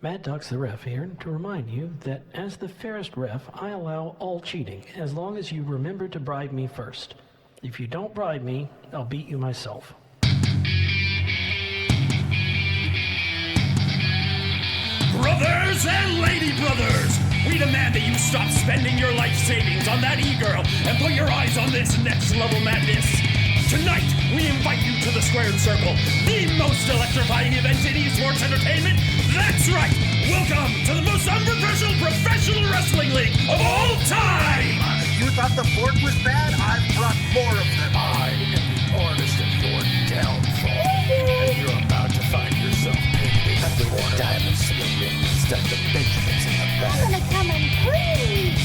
Mad Docs the Ref here to remind you that as the fairest ref, I allow all cheating as long as you remember to bribe me first. If you don't bribe me, I'll beat you myself. Brothers and lady brothers, we demand that you stop spending your life savings on that e-girl and put your eyes on this next level madness. Tonight, we invite you to the Squared Circle, the most electrifying event in esports entertainment. That's right, welcome to the most unprofessional professional wrestling league of all time! You thought the fort was bad? I've brought more of them. I am the artist of your downfall, and you're about to find yourself painted with diamonds in the ring instead of Benjamins in the back. I'm gonna come and clean.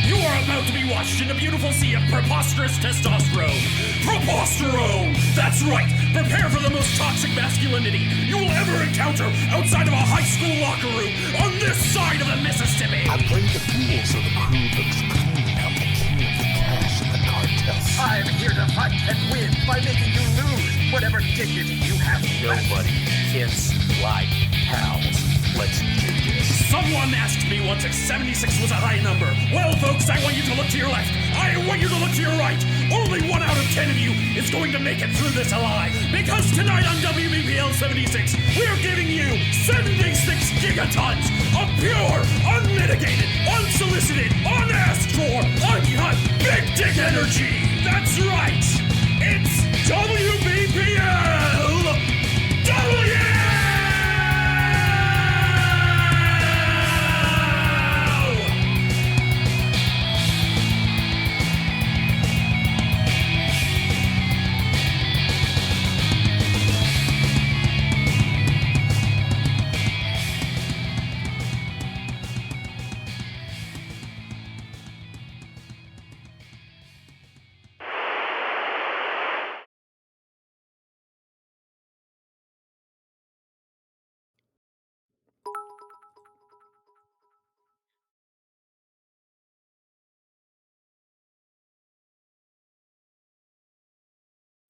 You are about to be washed in a beautiful sea of preposterous testosterone. Preposterone! That's right! Prepare for the most toxic masculinity you will ever encounter outside of a high school locker room on this side of the Mississippi! I played the fool so the crew looks clean. I'm the king of the cash and the cartel. I'm here to fight and win by making you lose whatever dignity you have left. Nobody hits like pals. Let's do this. Someone asked me once if 76 was a high number. Well, folks, I want you to look to your left. I want you to look to your right. Only 1 out of 10 of you is going to make it through this alive. Because tonight on WBPL 76, we're giving you 76 gigatons of pure, unmitigated, unsolicited, unasked for, uncut, big dick energy. That's right. It's WBPLW!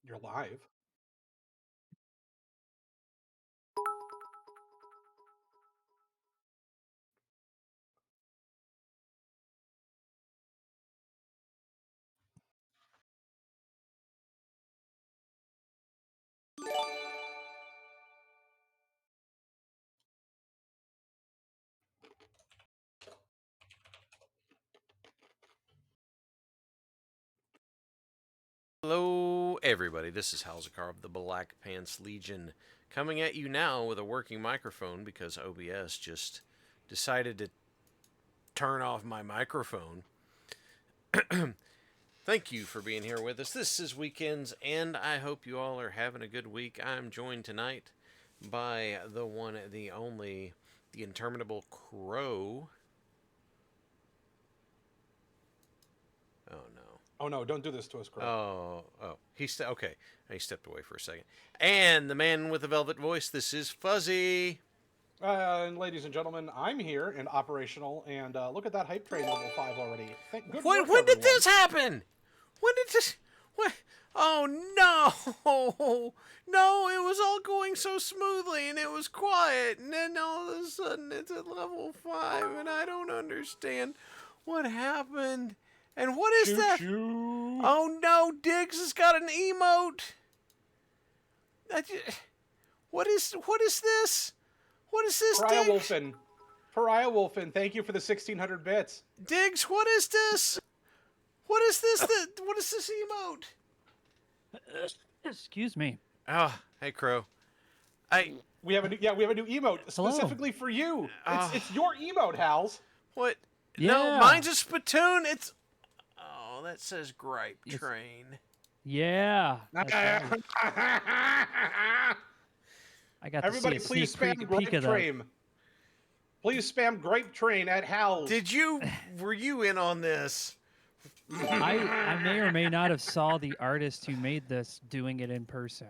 You're live. Hello, everybody. This is Halzakar of the Black Pants Legion, coming at you now with a working microphone because OBS just decided to turn off my microphone. Thank you for being here with us. This is Weekends, and I hope you all are having a good week. I'm joined tonight by the one, the only, the interminable Crow. Oh, no. Oh no, don't do this to us, Crow. Oh, okay. He stepped away for a second. And the man with the velvet voice, this is Fuzzy. And ladies and gentlemen, I'm here and operational, and look at that hype train level 5 already. Good When work, did everyone. this happen? When did this... What? Oh, no. No, it was all going so smoothly, and it was quiet, and then all of a sudden it's at level 5, and I don't understand what happened. And what is that? Choo-choo. Oh no, Diggs has got an emote. What is this? What is this, Pariah Diggs? Wolfen. Pariah Wolfen, thank you for the 1600 bits. Diggs, what is this? What is this? What is this emote? Excuse me. Oh, hey Crow. We have a new emote specifically for you. It's your emote, Hals. What? Yeah. No, mine's a spittoon. Oh, that says gripe train. Yeah. that's right. I got Everybody, to see a please sneak spam peek grape of that. train. Please spam grape train at Hals. Were you in on this? I may or may not have saw the artist who made this doing it in person.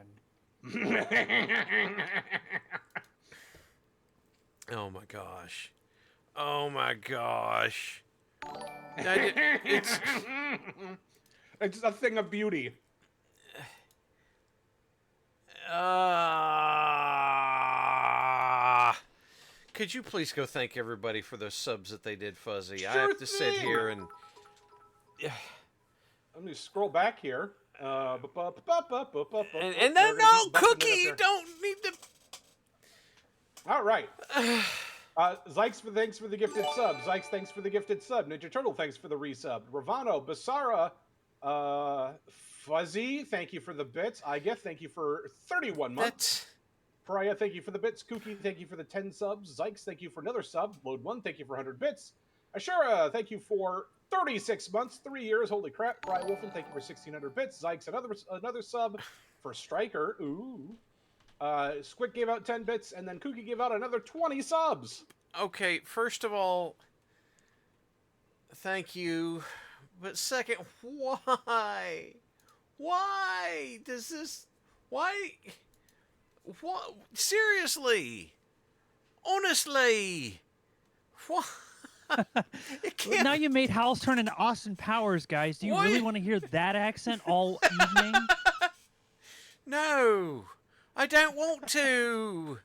Oh my gosh. Oh my gosh. It's It's a thing of beauty. could you please go thank everybody for those subs that they did, Fuzzy? I Sure have to sit thing. here and... Let me scroll back here. And And then, no, Cookie, you don't need to... All right. Zykes, thanks for the gifted sub. Zykes, thanks for the gifted sub. Ninja Turtle, thanks for the resub. Ravano, Basara, Fuzzy, thank you for the bits. Iga, thank you for 31 months. Pariah, thank you for the bits. Kooky, thank you for the 10 subs. Zykes, thank you for another sub. Load1, thank you for 100 bits. Ashara, thank you for 36 months, 3 years. Holy crap. Pariah Wolfen, thank you for 1,600 bits. Zykes, another sub for Striker. Ooh. Squick gave out 10 bits, and then Kooky gave out another 20 subs. Okay, first of all, thank you. But second, why? Why does this... Why... What? Seriously? Honestly? What? It can't... Now you made Howl's turn into Austin Powers, guys. Do you really want to hear that accent all evening? No, I don't want to.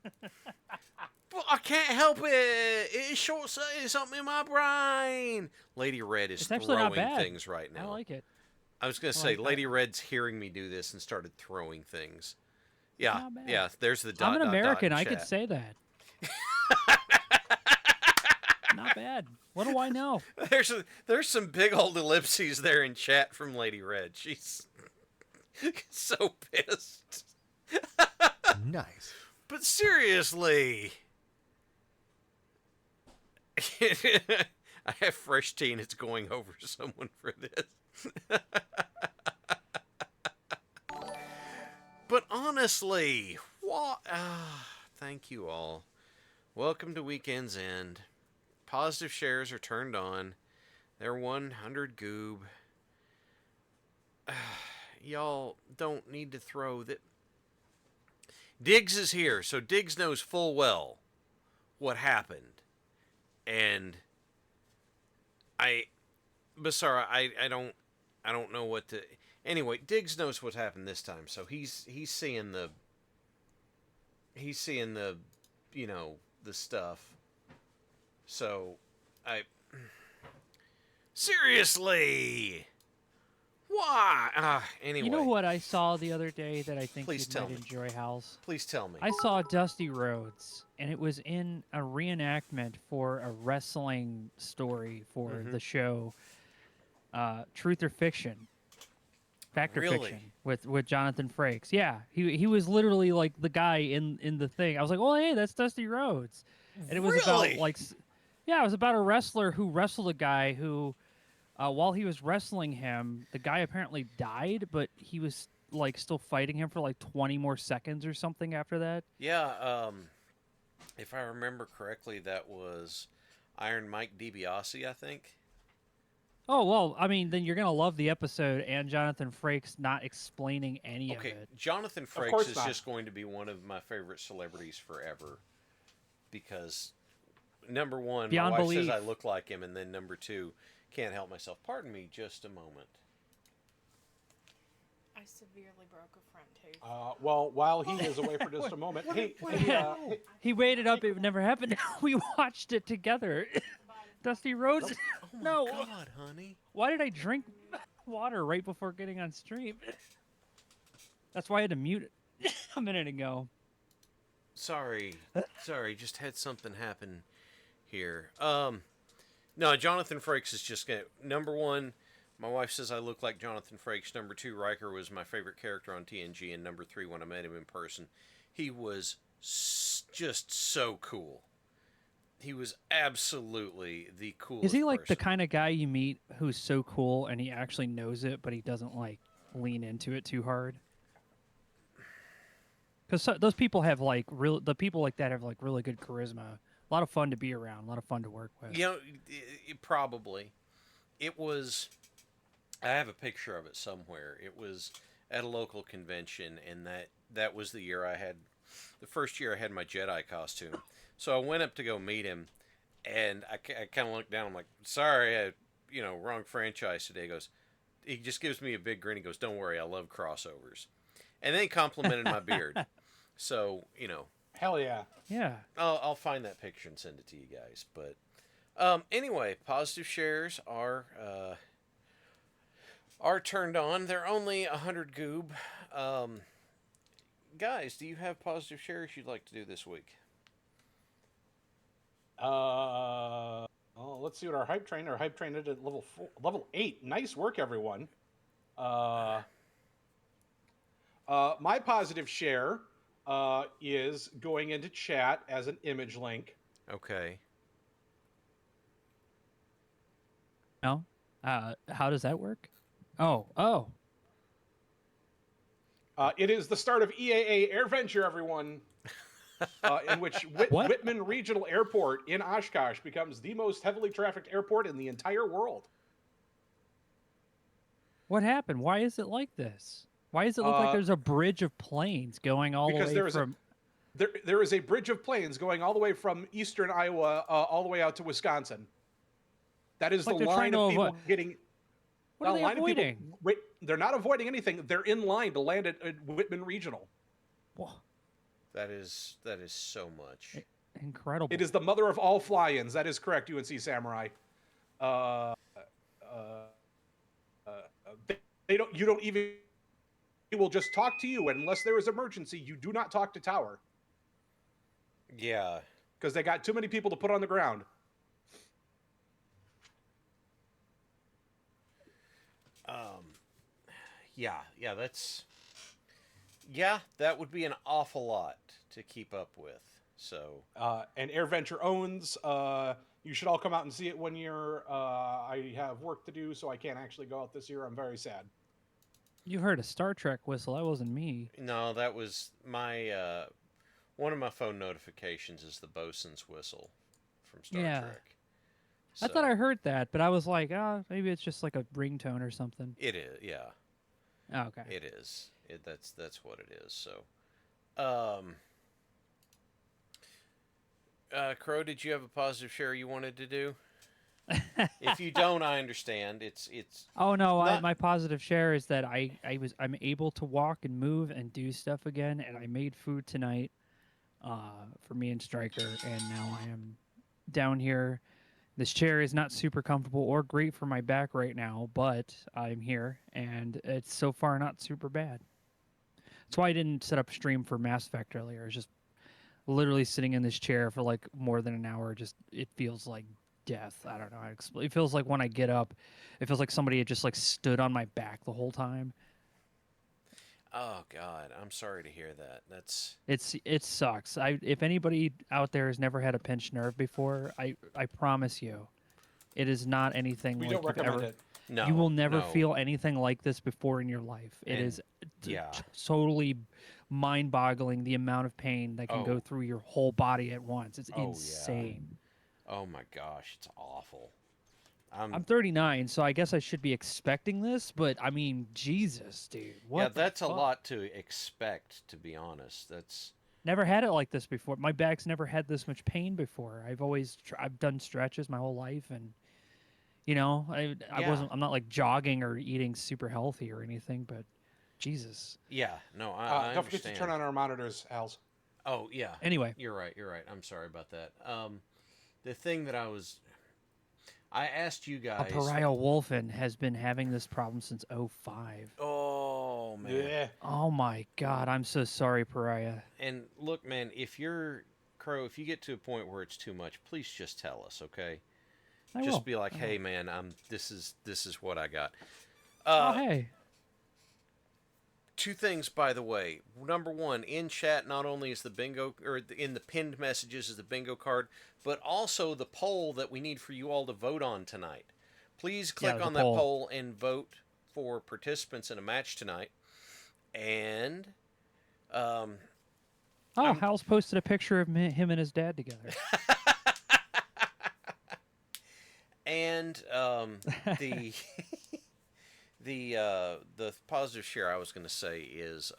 But I can't help it. It's short-sighted something in my brain. Lady Red is actually not throwing bad. things right now. I like it. I was going to say, Lady Red's hearing me do this and started throwing things. Yeah, Not bad. yeah, there's the dot, I'm an dot, American. dot I in could chat. say that. Not bad. What do I know? There's some big old ellipses there in chat from Lady Red. She's so pissed. Nice. But seriously. I have fresh tea and it's going over someone for this. But honestly, what? Thank you all. Welcome to Weekend's End. Positive shares are turned on. They're 100 goob. Y'all don't need to throw that. Diggs is here, so Diggs knows full well what happened. And Basara, I don't know what to. Anyway, Diggs knows what happened this time, so he's seeing the you know, the stuff. So seriously, why? Anyway, You know what I saw the other day that I think Please you tell might me. enjoy, Howls? please tell me. I saw Dusty Rhodes, and it was in a reenactment for a wrestling story for the show Truth or Fiction. Fact or Really? Fiction with Jonathan Frakes. Yeah, he was literally like the guy in the thing. I was like, oh, hey, that's Dusty Rhodes. And it was Really? about like, yeah, it was about a wrestler who wrestled a guy who, while he was wrestling him, the guy apparently died, but he was like still fighting him for like 20 more seconds or something after that. Yeah, if I remember correctly, that was Iron Mike DiBiase, I think. Oh, well, I mean, then you're going to love the episode and Jonathan Frakes not explaining any of Okay, it. Jonathan Frakes course is not. just going to be one of my favorite celebrities forever. Because, number one, Beyond my wife belief. says I look like him, and then number two, can't help myself. Pardon me just a moment. I severely broke a front tooth. Well, while he is away for just a moment, hey, He waited up. It never happened. We watched it together. Dusty Rhodes. No. God, honey. Why did I drink water right before getting on stream? That's why I had to mute it a minute ago. Sorry, just had something happen here. No, Jonathan Frakes is just gonna, number one, my wife says I look like Jonathan Frakes. Number two, Riker was my favorite character on TNG. And number three, when I met him in person, he was just so cool. He was absolutely the coolest Is he like the person. kind of guy you meet who's so cool and he actually knows it, but he doesn't like lean into it too hard? Because those people have like the people like that have like really good charisma. A lot of fun to be around. A lot of fun to work with. You know, probably. It was, I have a picture of it somewhere. It was at a local convention, and that was the year the first year I had my Jedi costume. So I went up to go meet him, and I kind of looked down. I'm like, sorry, wrong franchise today. He just gives me a big grin. He goes, don't worry, I love crossovers. And then he complimented my beard. So, Hell yeah. Yeah. I'll find that picture and send it to you guys. But anyway, positive shares are turned on. They're only 100 goob. Guys, do you have positive shares you'd like to do this week? Well, let's see what our hype train is at level 8. Nice work, everyone. My positive share is going into chat as an image link. Okay. No. How does that work? Oh. It is the start of EAA Air Venture, everyone, in which Whitman Regional Airport in Oshkosh becomes the most heavily trafficked airport in the entire world. What happened? Why is it like this? Why does it look like there's a bridge of planes going all the way from... There is a bridge of planes going all the way from eastern Iowa all the way out to Wisconsin. That is the line of people getting... What are they avoiding? They're not avoiding anything. They're in line to land at Whitman Regional. Whoa. That is so much. Incredible. It is the mother of all fly-ins. That is correct, UNC Samurai. They don't. You don't even. They will just talk to you, and unless there is emergency, you do not talk to tower. Yeah. Because they got too many people to put on the ground. That would be an awful lot to keep up with. So, and AirVenture owns. You should all come out and see it one year. I have work to do, so I can't actually go out this year. I'm very sad. You heard a Star Trek whistle. That wasn't me. No, that was my one of my phone notifications is the bosun's whistle from Star Trek. So, I thought I heard that, but I was like, maybe it's just like a ringtone or something. It is, yeah. Oh, okay. It is. That's what it is. So, Crow, did you have a positive share you wanted to do? If you don't, I understand. It's. Oh no, my positive share is that I'm able to walk and move and do stuff again, and I made food tonight, for me and Stryker, and now I am down here. This chair is not super comfortable or great for my back right now, but I'm here, and it's so far not super bad. That's why I didn't set up a stream for Mass Effect earlier. It's just literally sitting in this chair for like more than an hour. Just it feels like death. I don't know how to explain. It feels like when I get up, it feels like somebody had just like stood on my back the whole time. Oh God, I'm sorry to hear that. It sucks. If anybody out there has never had a pinched nerve before, I promise you, it is not anything We like don't recommend it. No, you will never feel anything like this before in your life. It is totally mind-boggling the amount of pain that can go through your whole body at once. It's insane. Yeah. Oh my gosh, it's awful. I'm 39, so I guess I should be expecting this, but I mean, Jesus, dude. What that's a lot to expect, to be honest. That's never had it like this before. My back's never had this much pain before. I've done stretches my whole life, and you know, I'm not like jogging or eating super healthy or anything, but Jesus. Yeah, no, I don't forget to turn on our monitors, Als. Oh yeah. Anyway, you're right. I'm sorry about that. The thing that I asked you guys. A pariah wolfen has been having this problem since 2005. Oh man. Yeah. Oh my God, I'm so sorry, Pariah. And look, man, if you're Crow, if you get to a point where it's too much, please just tell us, okay? I just will. be like, hey, man, this is what I got. Hey. Two things, by the way. Number one, in chat, not only is the bingo, or in the pinned messages is the bingo card, but also the poll that we need for you all to vote on tonight. Please click on that poll and vote for participants in a match tonight. And, Hal's posted a picture of him and his dad together. And the positive share I was going to say is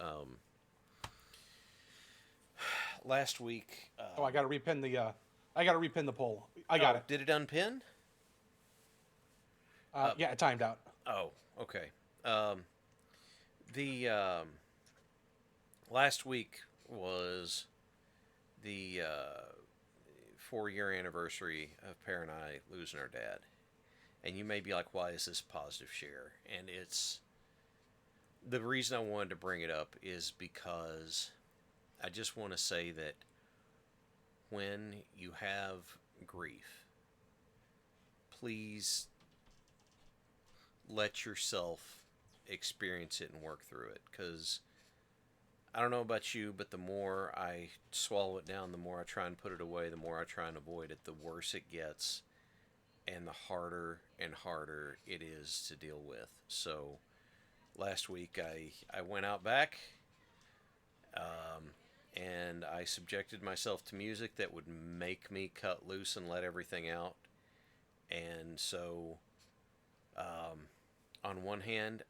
last week. I got to repin the poll. I got it. Did it unpin? Yeah, it timed out. Oh, okay. The last week was the 4-year anniversary of Pear and I losing our dad. And you may be like, why is this positive share? And it's the reason I wanted to bring it up is because I just want to say that when you have grief, please let yourself experience it and work through it. Because I don't know about you, but the more I swallow it down, the more I try and put it away, the more I try and avoid it, the worse it gets, and the harder and harder it is to deal with. So last week I went out back and I subjected myself to music that would make me cut loose and let everything out. And so on one hand,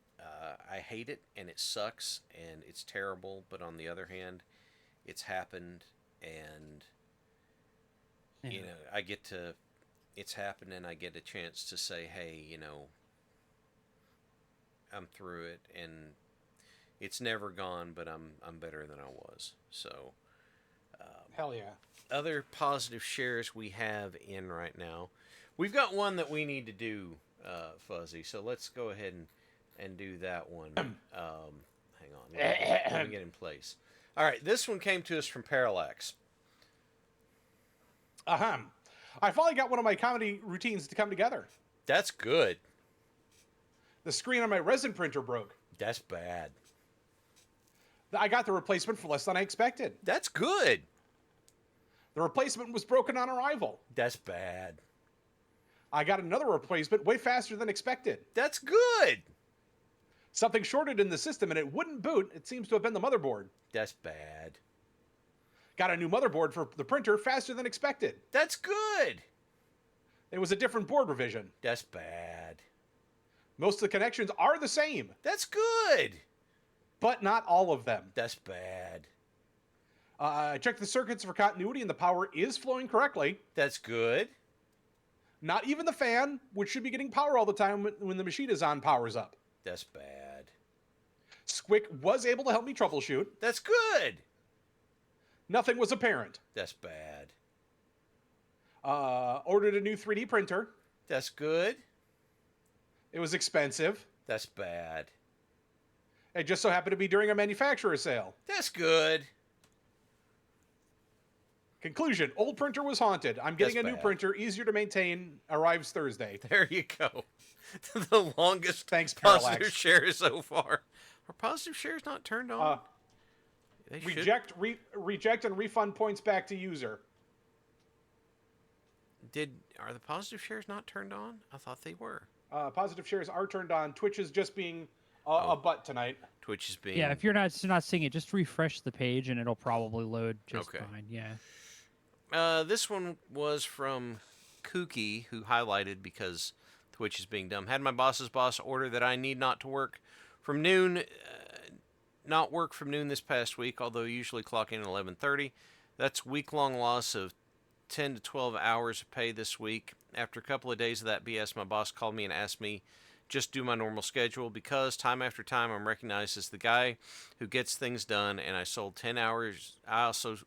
I hate it and it sucks and it's terrible, but on the other hand, it's happened and you know, it's happened and I get a chance to say, hey, you know, I'm through it and it's never gone, but I'm better than I was. So Hell yeah. Other positive shares we have in right now. We've got one that we need to do, Fuzzy. So let's go ahead and do that one. Hang on. Let me get in place. All right. This one came to us from Parallax. I finally got one of my comedy routines to come together. That's good. The screen on my resin printer broke. That's bad. I got the replacement for less than I expected. That's good. The replacement was broken on arrival. That's bad. I got another replacement way faster than expected. That's good. Something shorted in the system and it wouldn't boot. It seems to have been the motherboard. That's bad. Got a new motherboard for the printer faster than expected. That's good. It was a different board revision. That's bad. Most of the connections are the same. That's good. But not all of them. That's bad. I checked the circuits for continuity and the power is flowing correctly. That's good. Not even the fan, which should be getting power all the time when the machine is on, powers up. That's bad. Squick was able to help me troubleshoot. That's good. Nothing was apparent. That's bad. Ordered a new 3D printer. That's good. It was expensive. That's bad. It just so happened to be during a manufacturer sale. That's good. Conclusion, old printer was haunted. I'm getting That's a new bad. printer, easier to maintain, arrives Thursday. There you go. The longest Thanks, positive Parallax. share so far. Are positive shares not turned on? They should. Reject and refund points back to user. Are the positive shares not turned on? I thought they were. Positive shares are turned on. Twitch is just being a butt tonight. Twitch is being... Yeah, if you're not seeing it, just refresh the page and it'll probably load just Okay. fine. Yeah. This one was from Kooky, who highlighted because Twitch is being dumb. Had my boss's boss order that I need not work from noon this past week, although usually clock in at 11:30. That's week-long loss of 10 to 12 hours of pay this week. After a couple of days of that BS, my boss called me and asked me just do my normal schedule because time after time I'm recognized as the guy who gets things done, and I sold 10 hours. I also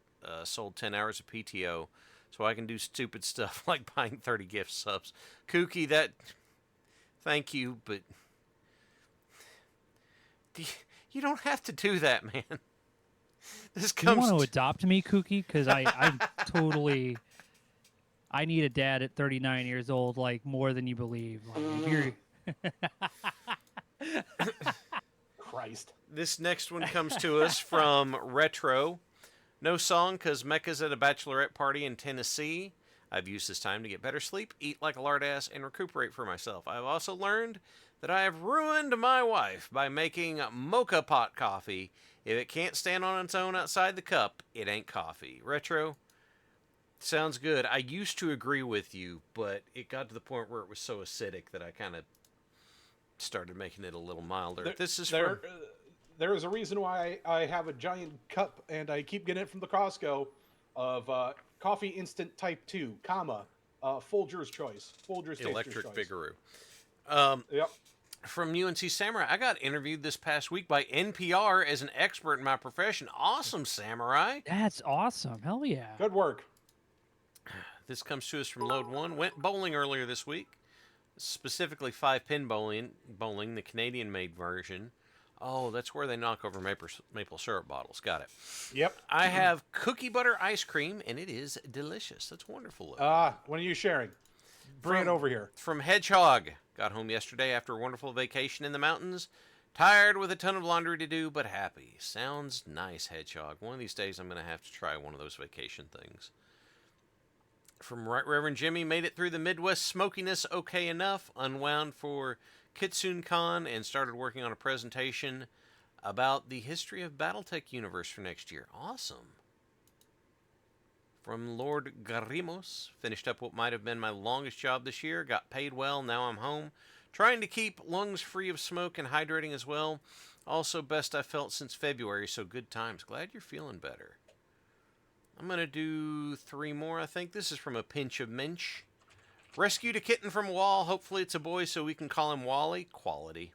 sold 10 hours of PTO so I can do stupid stuff like buying 30 gift subs. Kooky, thank you, but you don't have to do that, man. This comes. You want to adopt me, Kooky? Because I'm totally. I need a dad at 39 years old, like more than you believe. Like, if you're... Christ. This next one comes to us from Retro. No song because Mecca's at a bachelorette party in Tennessee. I've used this time to get better sleep, eat like a lard ass, and recuperate for myself. I've also learned that I have ruined my wife by making mocha pot coffee. If it can't stand on its own outside the cup, it ain't coffee. Retro, sounds good. I used to agree with you, but it got to the point where it was so acidic that I kind of started making it a little milder. There is a reason why I have a giant cup and I keep getting it from the Costco of coffee instant type 2, Folgers choice. Folgers Electric Taster's choice. Bigaroo. Yep. From UNC Samurai, I got interviewed this past week by NPR as an expert in my profession. Awesome, Samurai. That's awesome. Hell yeah. Good work. This comes to us from Load 1. Went bowling earlier this week, specifically 5-pin bowling, the Canadian-made version. Oh, that's where they knock over maple syrup bottles. Got it. Yep. I have cookie butter ice cream, and it is delicious. That's wonderful. When are you sharing? Bring it over here. From Hedgehog. Got home yesterday after a wonderful vacation in the mountains. Tired with a ton of laundry to do, but happy. Sounds nice, Hedgehog. One of these days I'm going to have to try one of those vacation things. From Right Reverend Jimmy, made it through the Midwest smokiness okay enough. Unwound for KitsunCon and started working on a presentation about the history of Battletech Universe for next year. Awesome. From Lord Garimos, finished up what might have been my longest job this year. Got paid well, now I'm home. Trying to keep lungs free of smoke and hydrating as well. Also, best I felt since February, so good times. Glad you're feeling better. I'm going to do 3 more, I think. This is from A Pinch of Minch. Rescued a kitten from a wall. Hopefully it's a boy so we can call him Wally. Quality.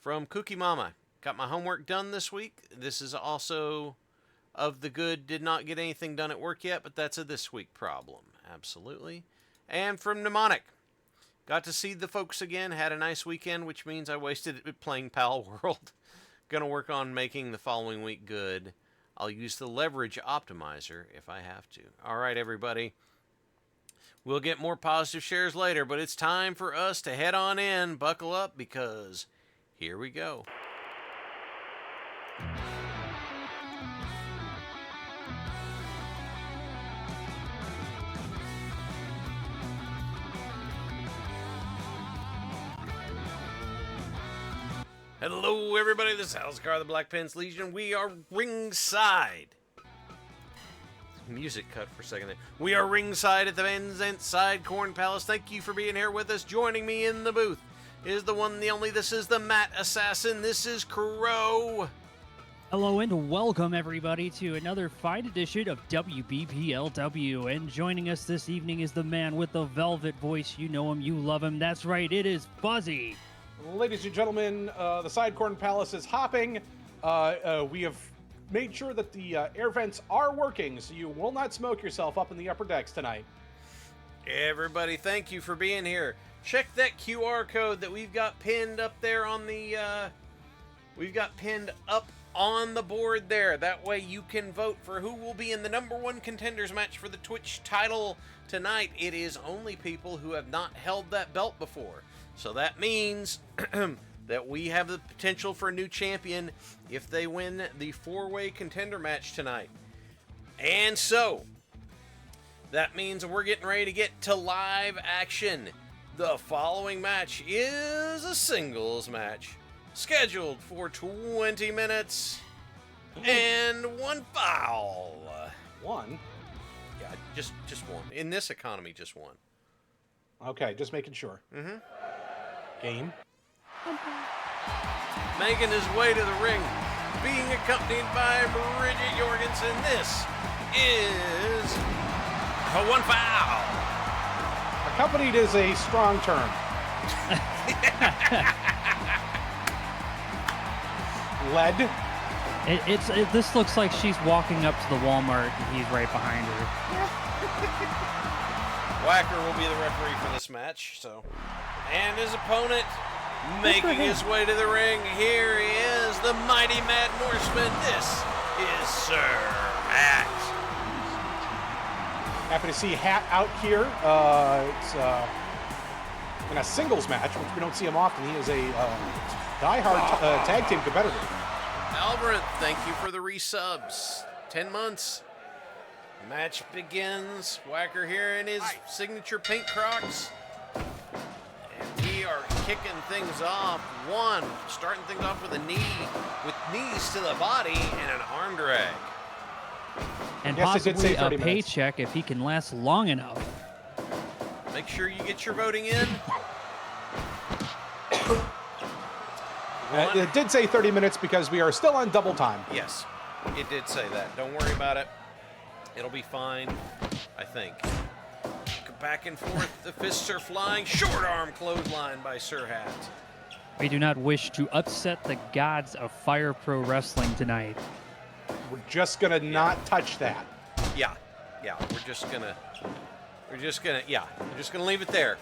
From Cookie Mama. Got my homework done this week. This is also of the good. Did not get anything done at work yet, but that's a this week problem. Absolutely. And from Mnemonic. Got to see the folks again. Had a nice weekend, which means I wasted it playing Pal World. Gonna work on making the following week good. I'll use the leverage optimizer if I have to. All right, everybody. We'll get more positive shares later, but it's time for us to head on in. Buckle up, because here we go. Hello, everybody. This is Halscar, the Black Pants Legion. We are ringside. Music cut for a second there. We are ringside at the Van Zant Side Corn Palace. Thank you for being here with us. Joining me in the booth is the one, the only. This is the Matt Assassin. This is Crow. Hello and welcome everybody to another fine edition of WBPLW. And joining us this evening is the man with the velvet voice. You know him, you love him. That's right, it is Fuzzy. Ladies and gentlemen, the Side Corn Palace is hopping. We have made sure that the air vents are working, so you will not smoke yourself up in the upper decks tonight. Everybody, thank you for being here. Check that QR code that we've got pinned up there on the, board there. That way you can vote for who will be in the #1 contenders match for the Twitch title tonight. It is only people who have not held that belt before. So that means that we have the potential for a new champion if they win the 4-way contender match tonight. And so, that means we're getting ready to get to live action. The following match is a singles match, scheduled for 20 minutes and 1 foul. One? Yeah, just one. In this economy, just one. Okay, just making sure. Mm-hmm. Game. Making his way to the ring, being accompanied by Bridget Jorgensen. This is a 1 foul. Accompanied is a strong term. Lead. This looks like she's walking up to the Walmart and he's right behind her. Whacker will be the referee for this match, so. And his opponent making his way to the ring. Here he is, the mighty Mad Norseman. This is Sir Hat. Happy to see Hat out here. It's in a singles match, which we don't see him often. He is a die-hard tag team competitor. Alvarez, thank you for the resubs. 10 months. Match begins. Whacker here in his signature pink Crocs. And we are kicking things off. Starting things off with a knee, with knees to the body and an arm drag. And Yes, it did say possibly a 30 minutes. paycheck if he can last long enough. Make sure you get your voting in. It did say 30 minutes because we are still on double time. Yes, it did say that. Don't worry about it. It'll be fine, I think. Back and forth, the fists are flying. Short arm clothesline by Sir Hat. We do not wish to upset the gods of Fire Pro Wrestling tonight. We're just gonna not touch that. Yeah, we're just gonna leave it there.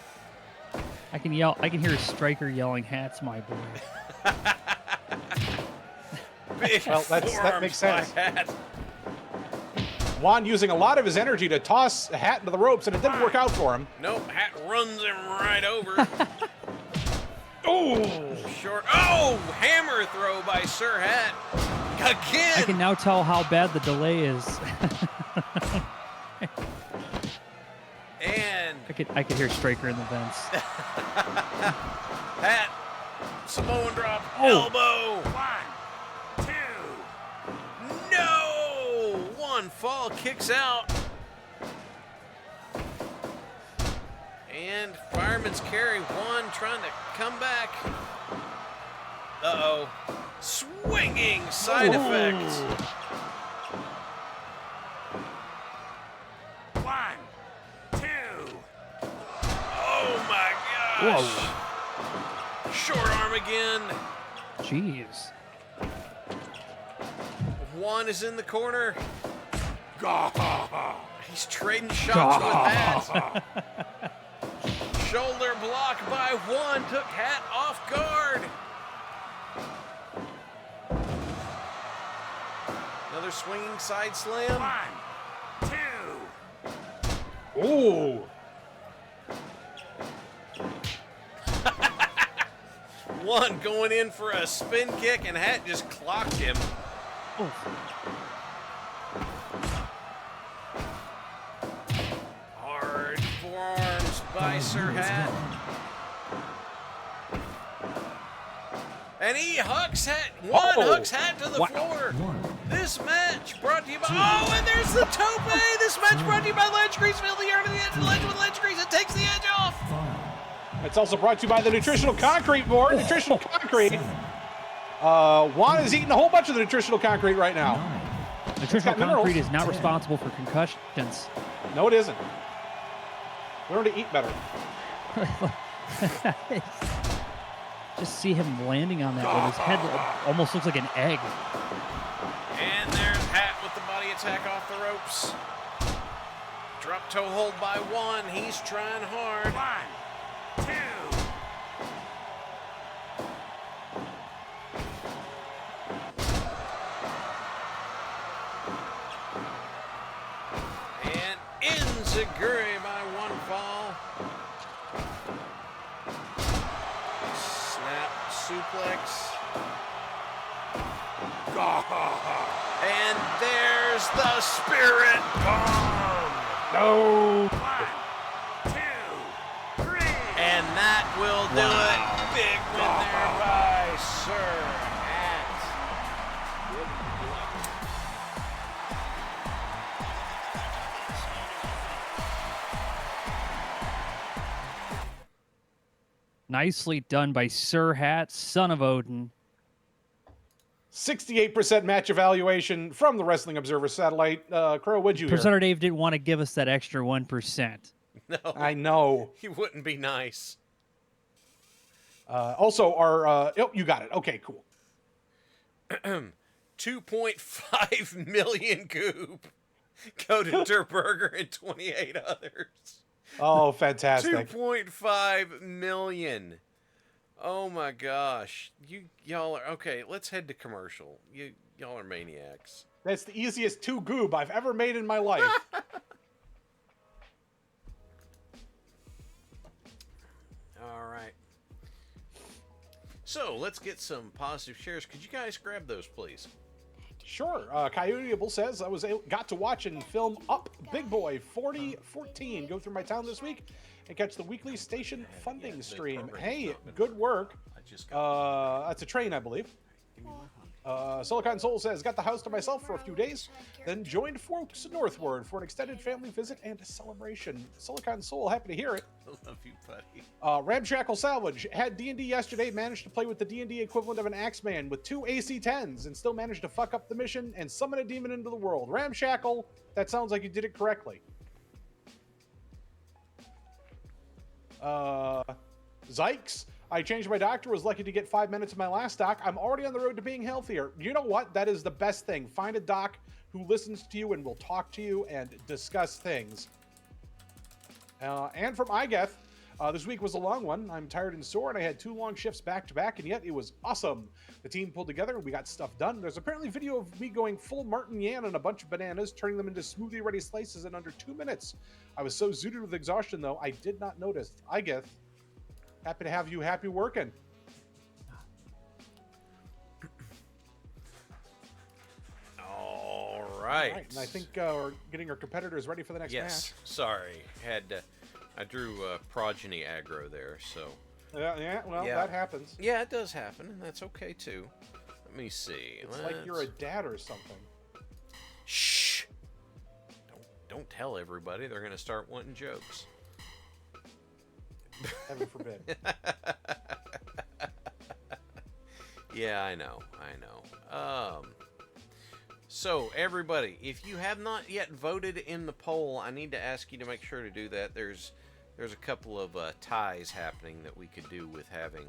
I can hear Striker yelling, "Hat's my boy." Big Well, that makes sense. by Hat. Juan using a lot of his energy to toss a Hat into the ropes, and it didn't work out for him. Nope, Hat runs him right over. Oh! Short. Oh, hammer throw by Sir Hat. Again. I can now tell how bad the delay is. And I could hear Striker in the vents. Hat. Samoan drop. Oh. Elbow. 1, 2. No. One fall kicks out. And Fireman's carry. One trying to come back. Uh-oh. Swinging side effect. 1, 2. Oh my gosh. Whoa. Short arm again. Jeez. Juan is in the corner. He's trading shots with Hat. Shoulder block by Juan. Took Hat off guard. Another swinging side slam. 1, 2. Ooh! One going in for a spin kick, and Hat just clocked him. Hard forearms by Sir Hat. And he hucks Hat. One hooks Hat to the floor. This match brought to you by... Oh, and there's the tope! This match brought to you by Ledge Grease. Feel the air to the edge of the ledge with Ledge Grease. It takes the edge off. It's also brought to you by the Nutritional Concrete Board. Nutritional Concrete. Juan is eating a whole bunch of the Nutritional Concrete right now. Nutritional minerals. concrete is not responsible for concussions. No, it isn't. Learn to eat better. Just see him landing on that with his head almost looks like an egg. And there's Hat with the body attack off the ropes. Drop toe hold by One. He's trying hard. 1, 2. And Enziguri by one fall. Snap suplex. And there's the Spirit Bomb. No! 1, 2, 3. And that will do it. Big win there by Sir Hat. Nicely done by Sir Hat, son of Odin. 68% match evaluation from the Wrestling Observer satellite. Crow, what'd you hear? Presenter Dave didn't want to give us that extra 1%. No, I know. he wouldn't be nice. Also, our... you got it. Okay, cool. 2.5 million goop. Go to Durberger and 28 others. Oh, fantastic. 2.5 million. Oh my gosh. Y'all are okay, let's head to commercial. Y'all are maniacs. That's the easiest 2 goob I've ever made in my life. All right. So let's get some positive shares. Could you guys grab those, please? Sure. Coyoteable says, got to watch and film Up Big Boy 4014 go through my town this week and catch the weekly station funding stream. Hey, good work. That's a train, I believe. Silicon Soul says, got the house to myself for a few days, then joined folks northward for an extended family visit and a celebration. Silicon Soul, happy to hear it. I love you, buddy. Ramshackle Salvage had D&D yesterday, managed to play with the D&D equivalent of an Axeman with 2 AC-10s and still managed to fuck up the mission and summon a demon into the world. Ramshackle, that sounds like you did it correctly. Zykes, I changed my doctor, was lucky to get 5 minutes of my last doc. I'm already on the road to being healthier. You know what? That is the best thing. Find a doc who listens to you and will talk to you and discuss things. And from iGeth, this week was a long one. I'm tired and sore, and I had 2 long shifts back to back, and yet it was awesome. The team pulled together, and we got stuff done. There's apparently video of me going full Martin Yan on a bunch of bananas, turning them into smoothie-ready slices in under 2 minutes. I was so zooted with exhaustion, though, I did not notice. iGeth, happy to have you happy working. All right. And I think we're getting our competitors ready for the next match. Sorry. I drew progeny aggro there, so. Yeah, that happens. Yeah, it does happen, and that's okay too. Let me see. It's like you're a dad or something. Shh. Don't tell everybody. They're gonna start wanting jokes. Heaven forbid. Yeah, I know. So, everybody, if you have not yet voted in the poll, I need to ask you to make sure to do that. There's a couple of ties happening that we could do with having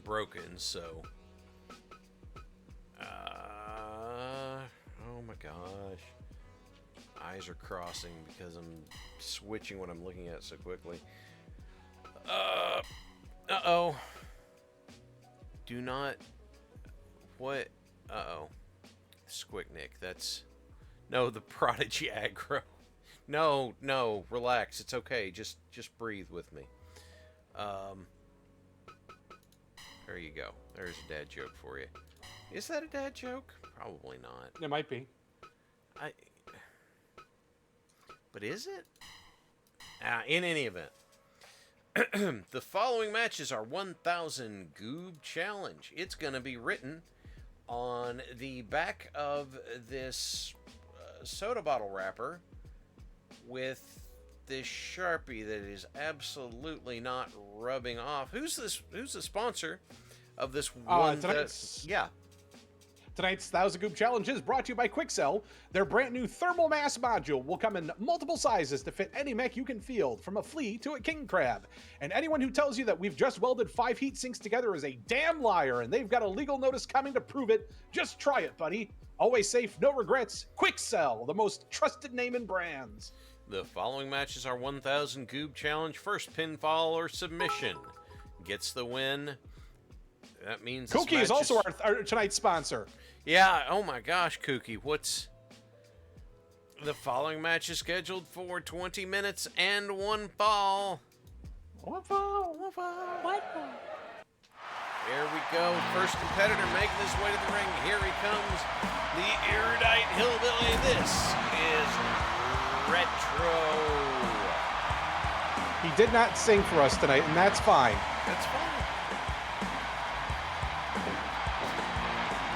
broken, so... oh my gosh. Eyes are crossing because I'm switching what I'm looking at so quickly. Uh-oh. Do not... What? Uh-oh. Squicknick, that's... No, the Prodigy aggro. No, relax. It's okay. Just breathe with me. There you go. There's a dad joke for you. Is that a dad joke? Probably not. It might be. But is it? In any event. The following matches are 1,000 Goob Challenge. It's going to be written on the back of this soda bottle wrapper with this Sharpie that is absolutely not rubbing off. Who's the sponsor of this one? Tonight's 1,000 Goop Challenge is brought to you by Quicksell. Their brand new thermal mass module will come in multiple sizes to fit any mech you can field, from a flea to a king crab. And anyone who tells you that we've just welded 5 heat sinks together is a damn liar, and they've got a legal notice coming to prove it. Just try it, buddy. Always safe, no regrets. Quicksell, the most trusted name in brands. The following matches are 1,000 Goob Challenge. First pinfall or submission gets the win. That means Kookie is also our tonight's sponsor. Yeah, oh my gosh, Kookie. What's... The following match is scheduled for 20 minutes and 1 fall. One fall. There we go. First competitor making his way to the ring. Here he comes. The erudite hillbilly. This is Retro. He did not sing for us tonight, and that's fine. That's fine.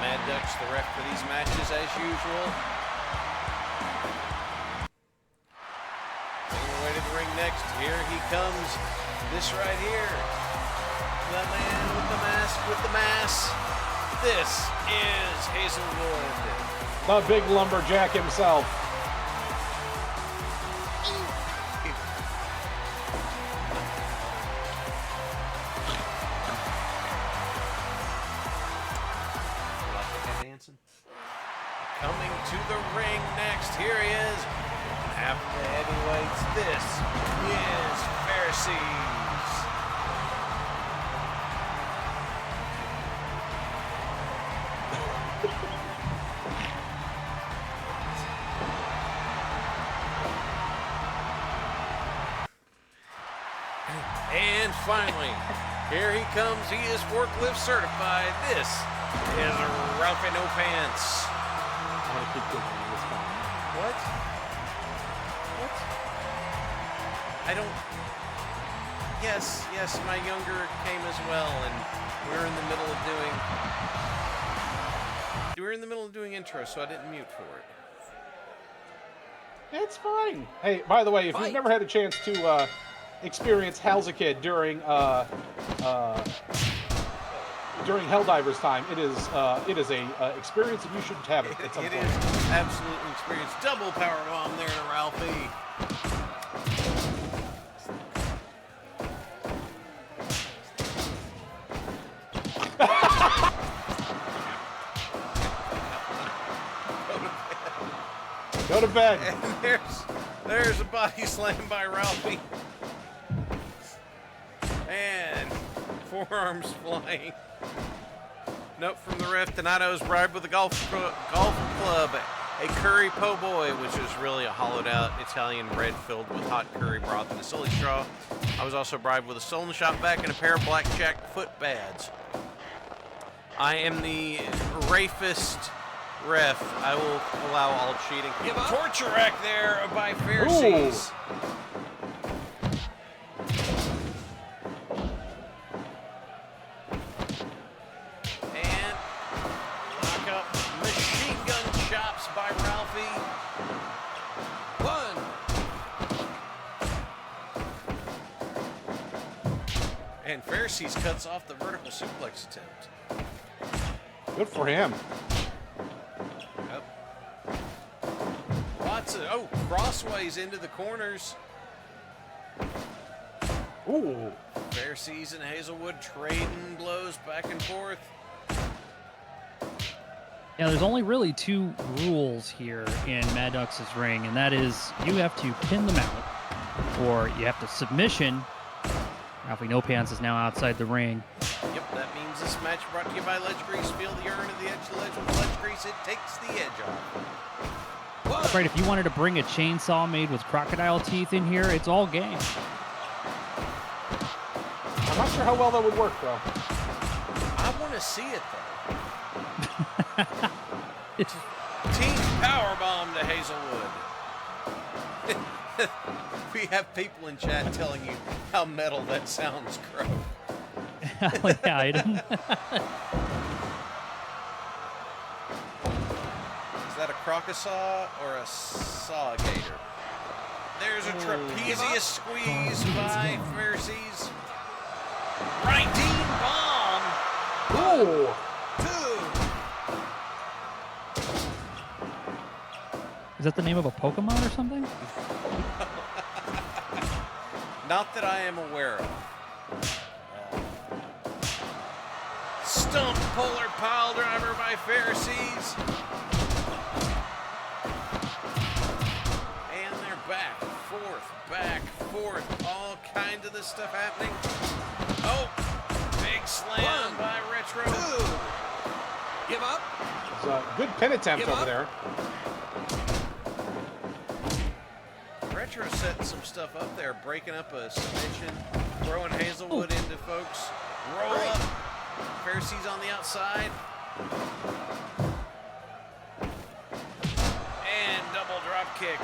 Mad Duck's the ref for these matches as usual. Making our way to the ring next. Here he comes. This right here. The man with the mask with the mass. This is Hazelwood. The big lumberjack himself. Coming to the ring next, here he is. Half the heavyweights, this is Pharisees. And finally, here he comes. He is forklift certified. This is Ralphie No Pants. What? I don't... Yes, my younger came as well, and we were in the middle of doing intro, so I didn't mute for it. It's fine. Hey, by the way, if you've never had a chance to experience Hal's a Kid during Helldivers time, it is a experience that you should have it. It is absolutely experience. Double power bomb there to Ralphie. Go to bed. And there's a body slam by Ralphie. And forearms flying. Note from the ref, Donato's bribed with a golf club, a curry po' boy, which is really a hollowed out Italian bread filled with hot curry broth and a silly straw. I was also bribed with a stolen shop vac and a pair of blackjack foot pads. I am the rafist ref. I will allow all cheating. Torture rack there by Pharisees. And lock up machine gun chops by Ralphie. One. And Pharisees cuts off the vertical suplex attempt. Good for him. Yep. Lots of crossways into the corners. Ooh. Pharisees and Hazelwood trading blows back and forth. Yeah, there's only really two rules here in Mad Ducks' ring, and that is you have to pin them out, or you have to submission. Ralphie No Pants is now outside the ring. Yep, that means this match brought to you by Ledge Grease. Feel the urn of the edge of the ledge with Ledge Grease. It takes the edge off. That's right, if you wanted to bring a chainsaw made with crocodile teeth in here, it's all game. I'm not sure how well that would work, though. I want to see it, though. Team powerbomb to Hazelwood. We have people in chat telling you how metal that sounds, Crow. Yeah, I didn't. Is that a crocosaw or a saw gator? There's a trapezius squeeze by Pharisees. Right Dean bomb. Ooh. Two. Is that the name of a Pokemon or something? Not that I am aware of. Stump polar pile driver by Pharisees. And they're back, forth, all kinds of this stuff happening. Oh, big slam by Retro. Two. Give up. It's a good pin attempt over there. Retro setting some stuff up there, breaking up a submission, throwing Hazelwood into folks. Roll up. Pharisees on the outside. And double drop kick.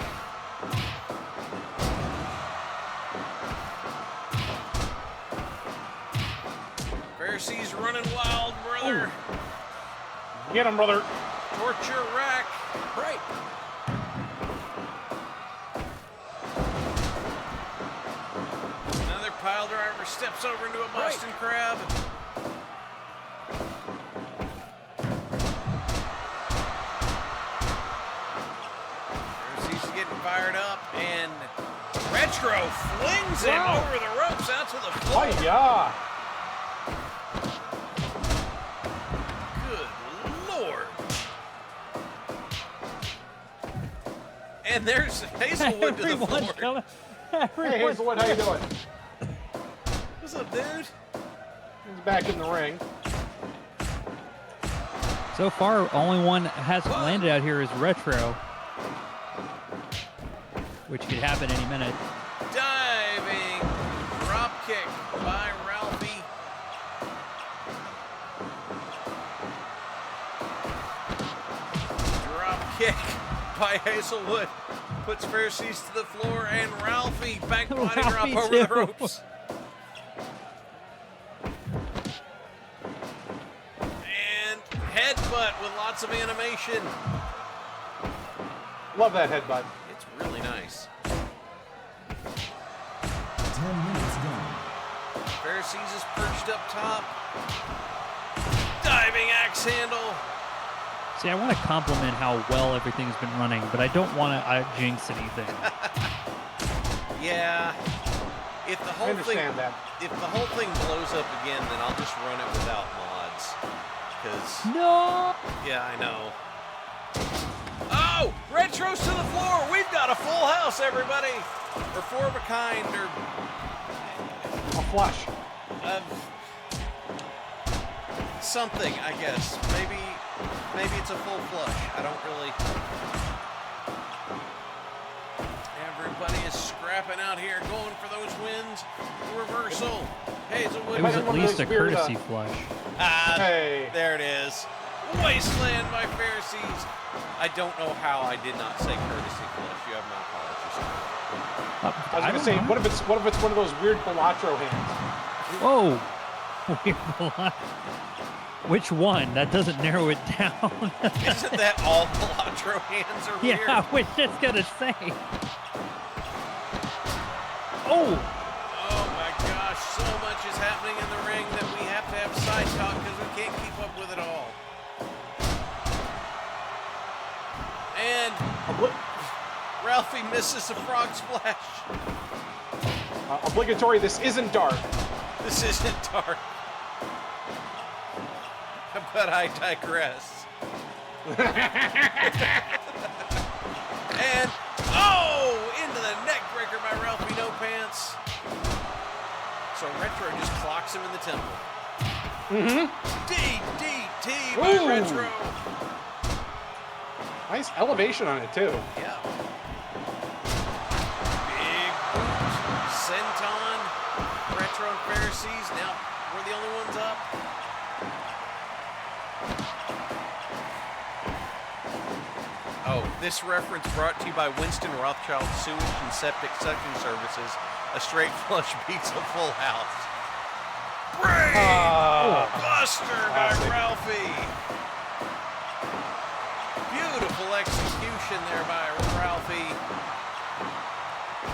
Pharisees running wild, brother. Ooh. Get him, brother. Torture rack. Right. Another pile driver steps over into a Boston Crab. Pharisees getting fired up, and Retro flings him over the ropes out to the floor. Oh, yeah. And there's Hazelwood to the floor. Hey, Hazelwood, how you doing? What's up, dude? He's back in the ring. So far, only one hasn't landed out here is Retro, which could happen any minute. Diving drop kick by Ralphie. Drop kick by Hazelwood. Puts Pharisees to the floor, and Ralphie back body drop over the ropes. And headbutt with lots of animation. Love that headbutt. It's really nice. 10 minutes gone. Pharisees is perched up top. Diving axe handle. See, I want to compliment how well everything's been running, but I don't want to jinx anything. Yeah. If the whole I understand that. If the whole thing blows up again, then I'll just run it without mods. Because No! yeah, I know. Oh! Retros to the floor. We've got a full house, everybody. Or four of a kind, or A flush. something, I guess. Maybe it's a full flush. I don't really. Everybody is scrapping out here, going for those wins. Reversal. Hazelwood. It was Might at be one of least those a weird, courtesy flush. Hey. There it is. Wasteland by Pharisees. I don't know how I did not say courtesy flush. You have my apologies. I was gonna say, what if it's one of those weird Balatro hands? Whoa. Which one? That doesn't narrow it down. Isn't that all Balatro hands are weird? Yeah, I was just gonna say. Oh! Oh my gosh, so much is happening in the ring that we have to have side talk because we can't keep up with it all. And Ralphie misses a frog splash. Obligatory, this isn't dark. This isn't dark. But I digress. And, oh, into the neck breaker by Ralphie No Pants. So Retro just clocks him in the temple. DDT by Ooh. Retro. Nice elevation on it, too. Yeah. Big boot. Senton. Retro and Pharisees. Now, we're the only ones up. Oh, this reference brought to you by Winston Rothschild Sewage and Septic Suction Services. A straight flush beats a full house. Brain Buster by classic. Ralphie. Beautiful execution there by Ralphie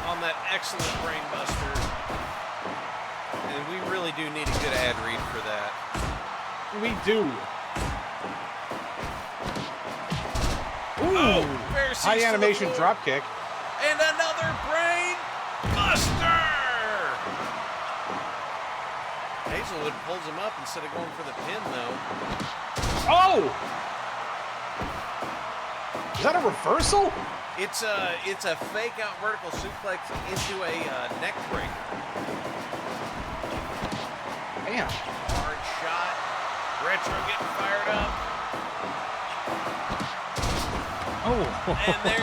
on that excellent Brain Buster. And we really do need a good ad read for that. We do. Oh, Pharisees High to the animation floor. drop kick. And another Brain Buster! Hazelwood pulls him up instead of going for the pin, though. Oh! Is that a reversal? It's a fake out vertical suplex into a neck breaker. Damn. Hard shot. Retro getting fired up. Oh. And there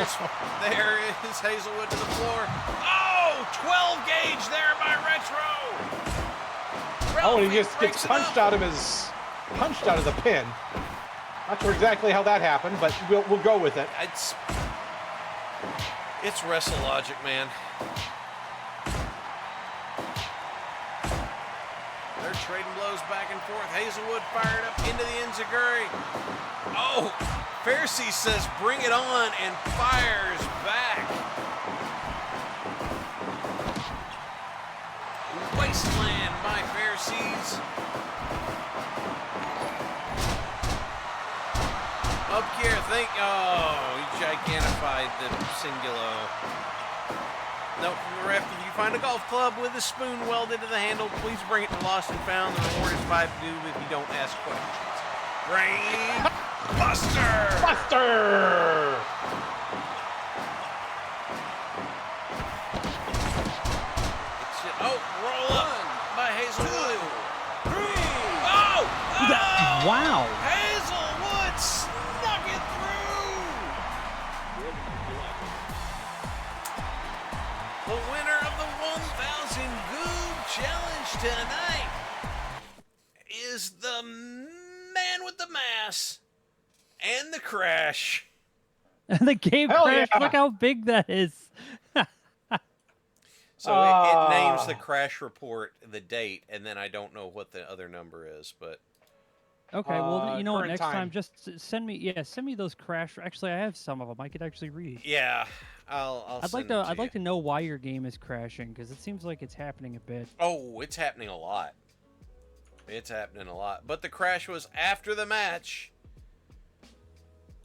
is Hazelwood to the floor. Oh, 12 gauge there by Retro. Oh, and he Ralphie just breaks gets it punched up. out of the pin. Not sure exactly how that happened, but we'll go with it. It's wrestle logic, man. They're trading blows back and forth. Hazelwood fired up into the enziguri. Oh, Pharisee says bring it on and fires back. Wasteland by Pharisees. Up here, he gigantified the Singulo. Note from the ref, if you find a golf club with a spoon welded to the handle, please bring it to Lost and Found. The reward is 5 due if you don't ask questions. Brain Buster! Buster! Roll up by Hazelwood. Oh! Wow. Hazelwood snuck it through! The winner of the 1,000 Goob Challenge tonight is the man with the mass and the crash. The game Hell crashed. yeah. Look how big that is. So it names the crash report, the date, and then I don't know what the other number is, but Okay, well, you know what? current Next time. time, just send me those crash. Actually, I have some of them. I could actually read. yeah, I'll I'd like send it to. I'd you. like to know why your game is crashing because it seems like it's happening a bit. Oh, it's happening a lot. It's happening a lot. But the crash was after the match.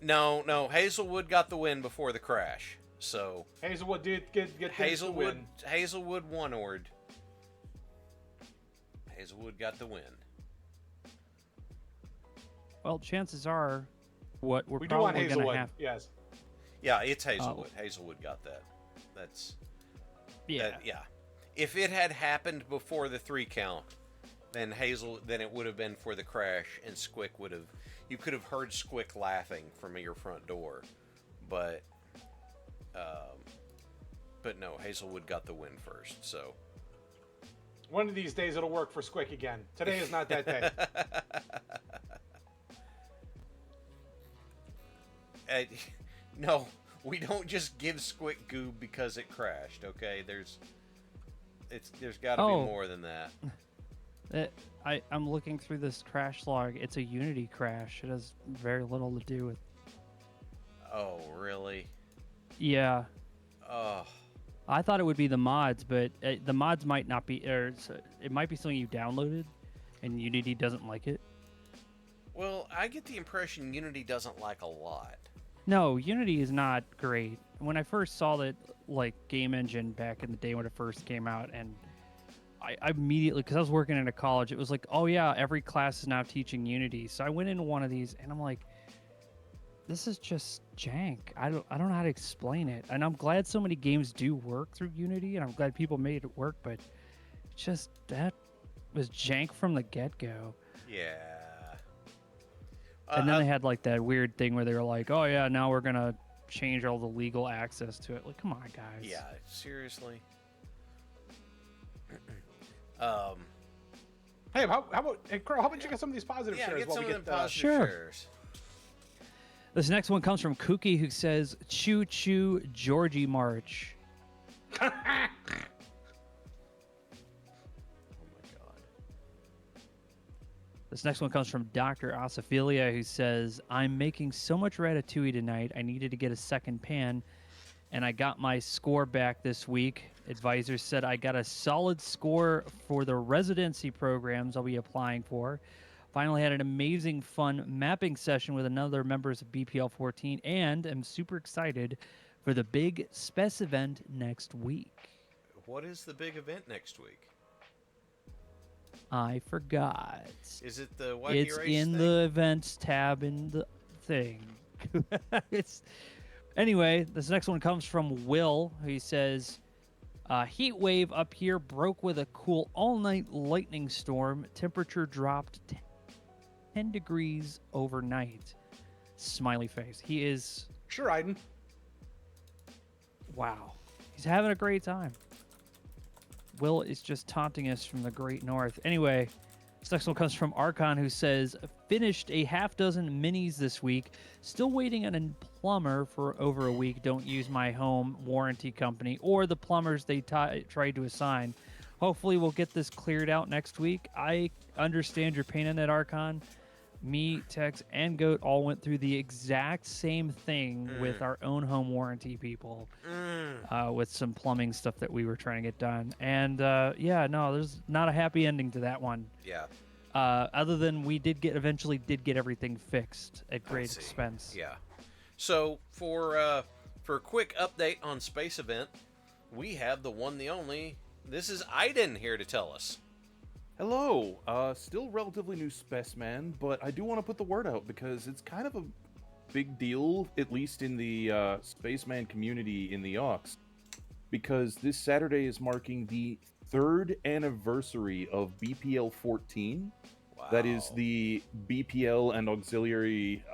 No, Hazelwood got the win before the crash. So Hazelwood did get Hazelwood win. one-ored. Hazelwood got the win. Well, chances are, what we're We do want probably going to Hazelwood. have. Yes. Yeah, it's Hazelwood. Hazelwood got that. That's Yeah. yeah. If it had happened before the 3 count, then it would have been for the crash, and Squick would have. You could have heard Squick laughing from your front door, but no, Hazelwood got the win first. So One of these days it'll work for Squick again. Today is not that day. No, we don't just give Squick goob because it crashed. Okay, there's got to be more than that. I'm looking through this crash log. It's a Unity crash. It has very little to do with. Oh, really? Yeah. Oh. I thought it would be the mods, but the mods might not be, or it might be something you downloaded, and Unity doesn't like it. Well, I get the impression Unity doesn't like a lot. No, Unity is not great. When I first saw that, like, game engine back in the day when it first came out, and I immediately, because I was working in a college, it was like, oh yeah, every class is now teaching Unity. So I went into one of these, and I'm like, this is just jank. I don't know how to explain it. And I'm glad so many games do work through Unity, and I'm glad people made it work, but just that was jank from the get-go. Yeah. And then they had like that weird thing where they were like, oh yeah, now we're gonna change all the legal access to it. Like, come on, guys. Yeah, seriously. Hey, how about Carl? How about you get some of these positive shares get while some we of get them positive Sure. shares. This next one comes from Kooky, who says, "Choo choo, Georgie March." Oh my god. This next one comes from Dr. Osophilia, who says, "I'm making so much ratatouille tonight, I needed to get a second pan, and I got my score back this week. Advisors said I got a solid score for the residency programs I'll be applying for. Finally had an amazing, fun mapping session with another members of BPL 14, and am super excited for the big spec event next week." What is the big event next week? I forgot. Is it the Wacky It's Race in thing? the events tab in the thing. Anyway, this next one comes from Will, who says, "Heat wave up here broke with a cool all-night lightning storm. Temperature dropped 10 degrees overnight." Smiley face. He is... Sure, Aiden. Wow. He's having a great time. Will is just taunting us from the great north. Anyway, this next one comes from Archon, who says, "Finished a half dozen minis this week. Still waiting on a plumber for over a week. Don't use my home warranty company or the plumbers they tried to assign. Hopefully we'll get this cleared out next week." I understand your pain in that, Archon. Me, Tex, and Goat all went through the exact same thing with our own home warranty people, with some plumbing stuff that we were trying to get done. And yeah, no, there's not a happy ending to that one. Yeah. Other than we eventually did get everything fixed at great expense. Yeah. So for a quick update on Space Event, we have the one, the only. This is Aiden here to tell us. Hello, still relatively new specimen, but I do want to put the word out because it's kind of a big deal, at least in the spaceman community in the Aux, because this Saturday is marking the 3rd anniversary of BPL 14. Wow. That is the BPL and auxiliary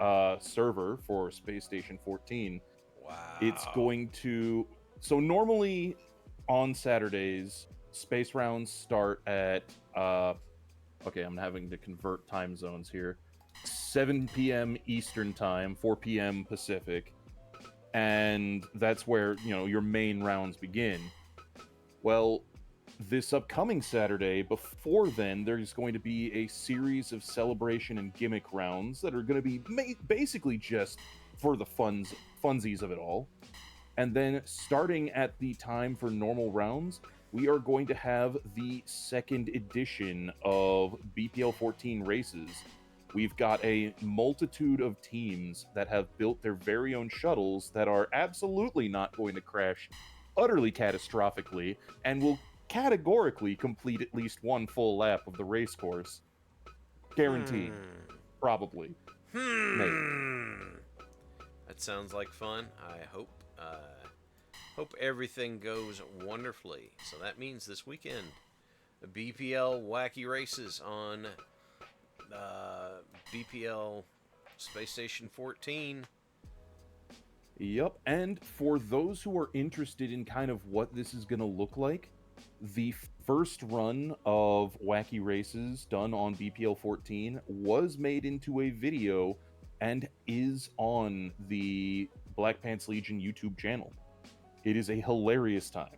server for Space Station 14. Wow. It's going to... So normally on Saturdays, space rounds start at... okay, I'm having to convert time zones here. 7 p.m. Eastern Time, 4 p.m. Pacific. And that's where, your main rounds begin. Well, this upcoming Saturday, before then, there's going to be a series of celebration and gimmick rounds that are going to be basically just for the funsies of it all. And then starting at the time for normal rounds, we are going to have the 2nd edition of BPL 14 races. We've got a multitude of teams that have built their very own shuttles that are absolutely not going to crash utterly catastrophically and will categorically complete at least one full lap of the race course. Guaranteed. Probably. Maybe. That sounds like fun. I hope everything goes wonderfully. So that means this weekend, BPL Wacky Races on BPL Space Station 14. Yep, and for those who are interested in kind of what this is going to look like, the first run of Wacky Races done on BPL 14 was made into a video and is on the Black Pants Legion YouTube channel. It is a hilarious time.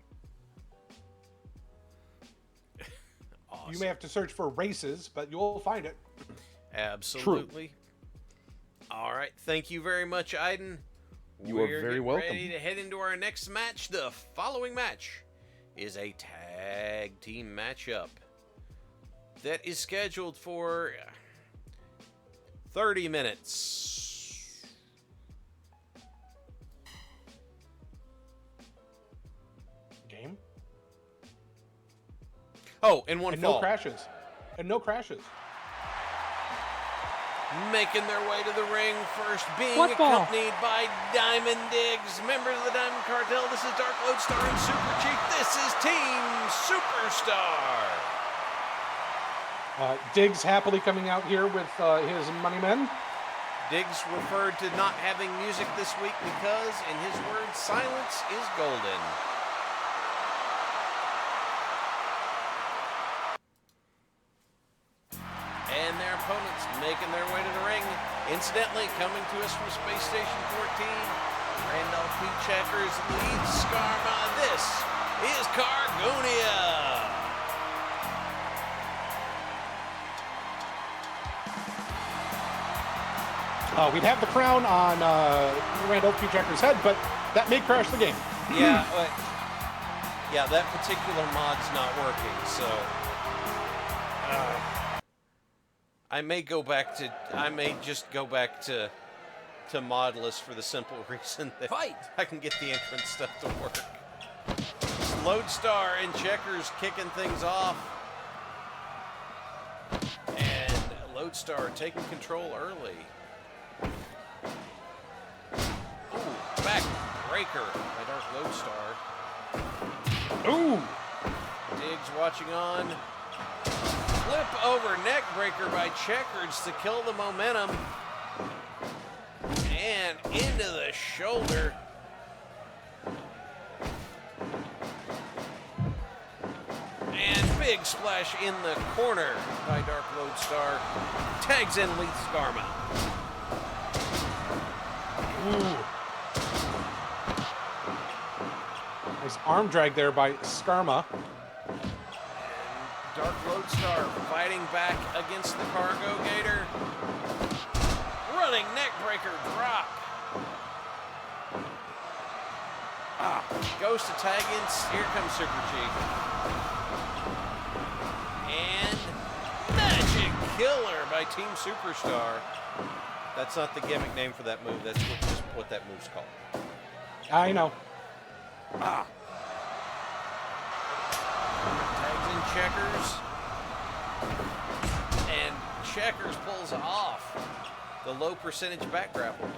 Awesome. You may have to search for races, but you'll find it. Absolutely. True. All right. Thank you very much, Aiden. You are very welcome. Ready to head into our next match. The following match is a tag team matchup that is scheduled for 30 minutes. Game? Oh, and one fall. No crashes. And no crashes. Making their way to the ring first, being accompanied by Diamond Diggs, members of the Diamond Cartel. This is Dark Lodestar and Super Chief. This is Team Superstar. Diggs happily coming out here with his money men. Diggs referred to not having music this week because, in his words, silence is golden. And their opponents making their way to the ring. Incidentally, coming to us from Space Station 14, Randolph P. Checkers leads Skarma. This is Cargonia. We'd have the crown on Randolph P. Checkers' head, but that may crash the game. Yeah, that particular mod's not working, so I may just go back to modless for the simple reason that I can get the entrance stuff to work. Lodestar and Checkers kicking things off, and Lodestar taking control early. Ooh, back breaker by Dark Lodestar. Ooh! Diggs watching on. Flip over neck breaker by Checkers to kill the momentum. And into the shoulder. And big splash in the corner by Dark Lodestar. Tags in Leith Skarma. Ooh. Nice arm drag there by Skarma. Dark Lodestar fighting back against the Cargo Gator. Running neckbreaker drop. Goes to tag in. Here comes Super Chief. And Magic Killer by Team Superstar. That's not the gimmick name for that move. That's just what that move's called. I know. Tags in Checkers. And Checkers pulls off the low percentage back grapple.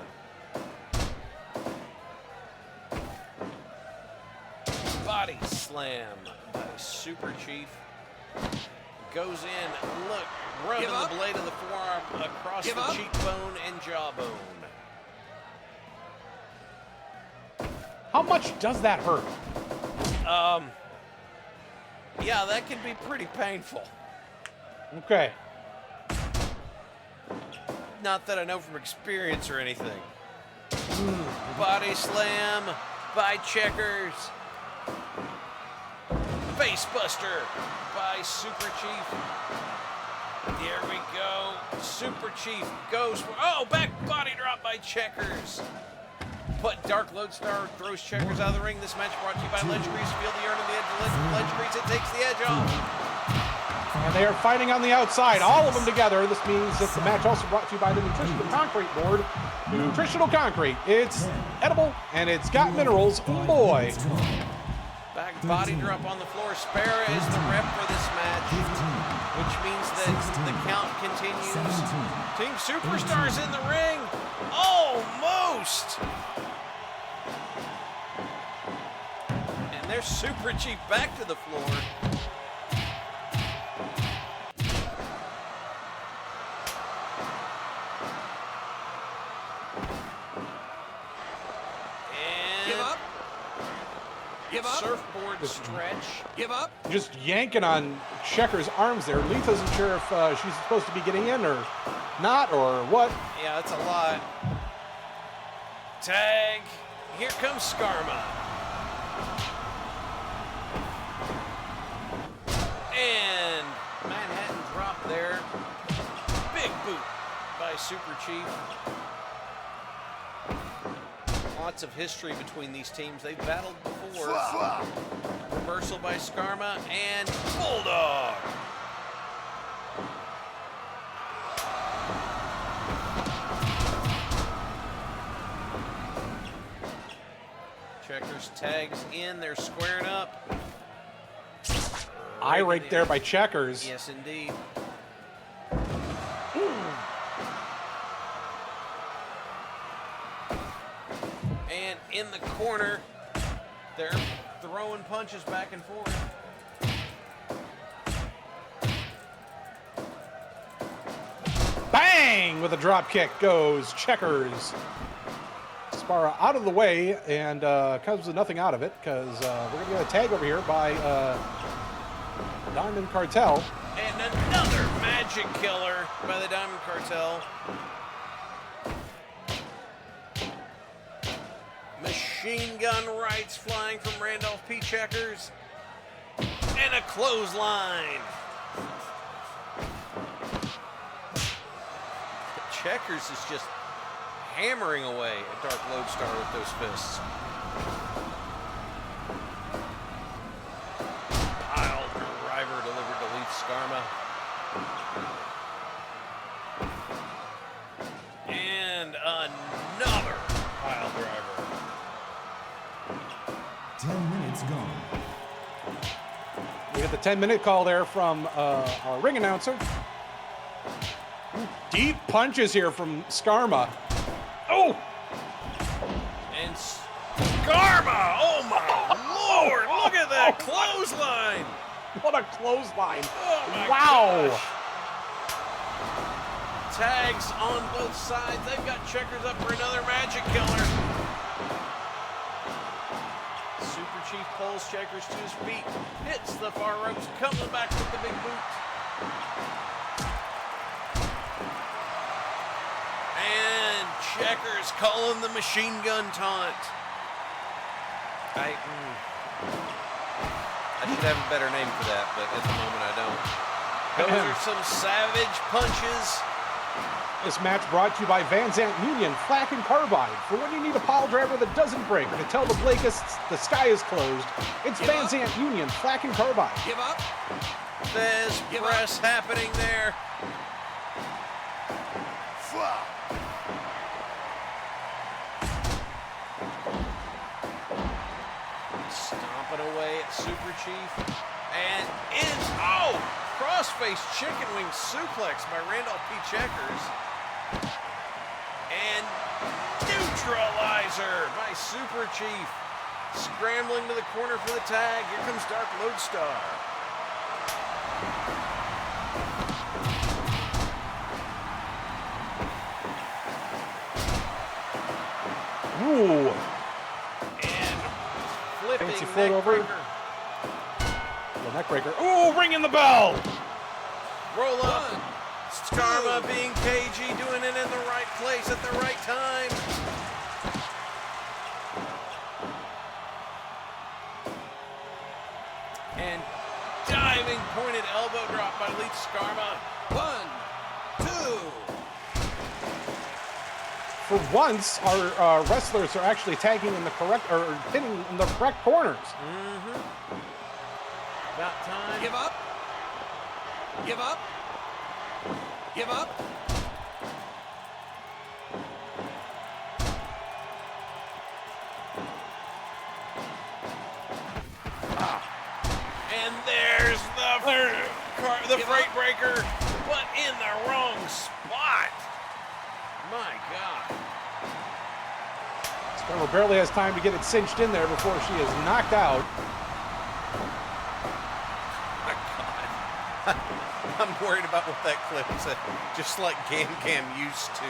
Body slam by Super Chief. Goes in, look, rubbing the blade of the forearm across the cheekbone and jawbone. How much does that hurt? Yeah, that can be pretty painful. Okay. Not that I know from experience or anything. Body slam by Checkers. Face buster by Super Chief. Here we go. Super Chief goes for, back body drop by Checkers. But Dark Lodestar throws Checkers out of the ring. This match brought to you by Ledge Grease. Feel the urn on the edge of Ledge Grease. It takes the edge off. And they are fighting on the outside, all of them together. This means that the match also brought to you by the Nutritional Concrete Board. Nutritional Concrete. It's edible and it's got minerals. Boy. Back body drop on the floor. Spera is the rep for this match. which means that the count continues. Team Superstars in the ring. Almost. And there's Super Chief back to the floor. Give up. Surfboard stretch. Give up. Just yanking on Checker's arms there. Leith isn't sure if she's supposed to be getting in or not or what. Yeah, that's a lot. Tag. Here comes Skarma. And Manhattan drop there. Big boot by Super Chief. Lots of history between these teams. They've battled before. Reversal by Skarma and Bulldog. Checkers tags in. They're squaring up. Eye right there by Checkers. Yes, indeed. And in the corner, they're throwing punches back and forth. Bang! With a drop kick goes Checkers. Sparra out of the way and comes with nothing out of it because we're going to get a tag over here by Diamond Cartel. And another magic killer by the Diamond Cartel. Machine gun rights flying from Randolph P. Checkers. And a clothesline. Checkers is just hammering away at Dark Lodestar with those fists. Pile driver delivered to Leith Skarma. And another pile driver. 10 minutes gone. We get the 10-minute call there from our ring announcer. Deep punches here from Skarma. Oh! And Skarma! Oh my Lord! Look at that clothesline! What a clothesline! Oh my wow! gosh. Tags on both sides. They've got Checkers up for another magic killer. Super Chief pulls Checkers to his feet, hits the far ropes, comes back with the big boot. And Checkers calling the machine gun taunt. I should have a better name for that, but at the moment I don't. Those are some savage punches. This match brought to you by Van Zant Union, Flak and Carbide. For when you need a pile driver that doesn't break to tell the Blakists the sky is closed, it's Van Zant Union, Flak and Carbide. Give up. There's press happening there. Stomping away at Super Chief. And crossface chicken wing suplex by Randolph P. Checkers. And neutralizer by Super Chief. Scrambling to the corner for the tag. Here comes Dark Lodestar. Ooh. And flipping Fancy float over. neckbreaker. The neckbreaker. Ooh, ringing the bell. Roll up. Skarma being cagey, doing it in the right place at the right time. And diving pointed elbow drop by Leith Skarma. 1, 2. For once, our wrestlers are actually tagging in the correct, or hitting in the correct corners. Mm-hmm. About time. Give up. Give up. Give up. And there's the the freight breaker, but in the wrong spot. My God. Scarma barely has time to get it cinched in there before she is knocked out. My God. I'm worried about what that clip said. Just like Gam Gam used to.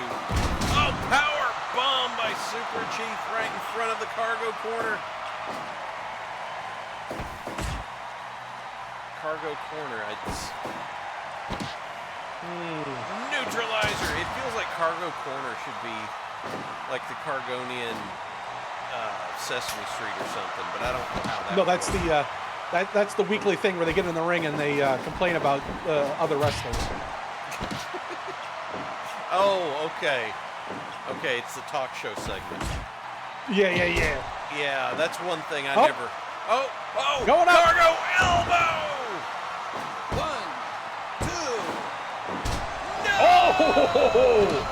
Oh, power bomb by Super Chief right in front of the cargo corner. Cargo corner. Neutralizer. It feels like cargo corner should be like the Cargonian Sesame Street or something, but I don't know how that. No, that's that's the weekly thing where they get in the ring and they complain about other wrestlers. Oh, okay. Okay, it's the talk show segment. Yeah. Yeah, that's one thing I Oh. never. Oh, Going up. Cargo elbow. 1, 2. Oh!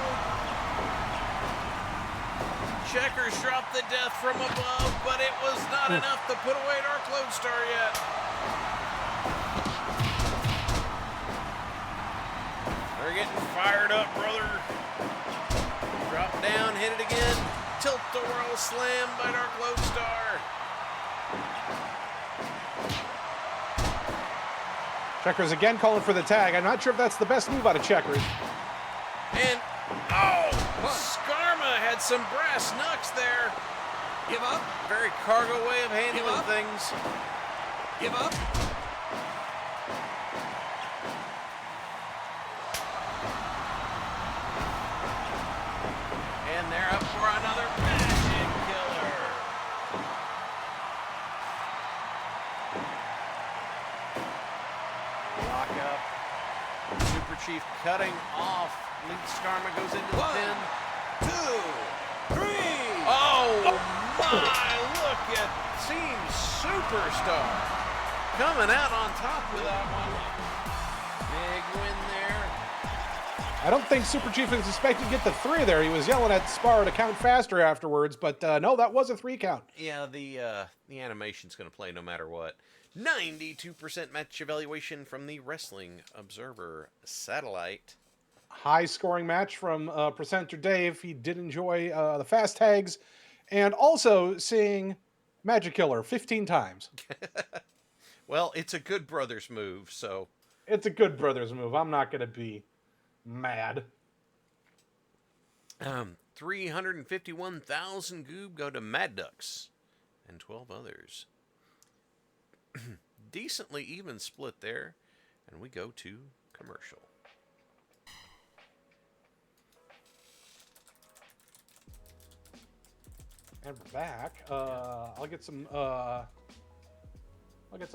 Checkers dropped the death from above, but it was not enough to put away Dark Lodestar yet. They're getting fired up, brother. Drop down, hit it again. Tilt-a-whirl slam by Dark Lodestar. Checkers again calling for the tag. I'm not sure if that's the best move out of Checkers. And, Skarma had some brass knucks there. Give up. Very cargo way of handling Give up. things. Give up. And they're up for another magic killer. Lock up. Super Chief cutting off. Link Skarma goes into the 1, pin. 2, 3. Oh my, look at Team Superstar coming out on top with that one. Big win there. I don't think Super Chief was expecting to get the 3 there. He was yelling at Spar to count faster afterwards, but no, that was a 3 count. Yeah, the animation's going to play no matter what. 92% match evaluation from the Wrestling Observer satellite. High scoring match from presenter Dave. He did enjoy the fast tags and also seeing Magic Killer 15 times. Well, it's a good brothers move, so. It's a good brothers move. I'm not going to be mad. 351,000 goob go to Mad Ducks and 12 others. Decently even split there, and we go to commercial. And we're back. I'll get some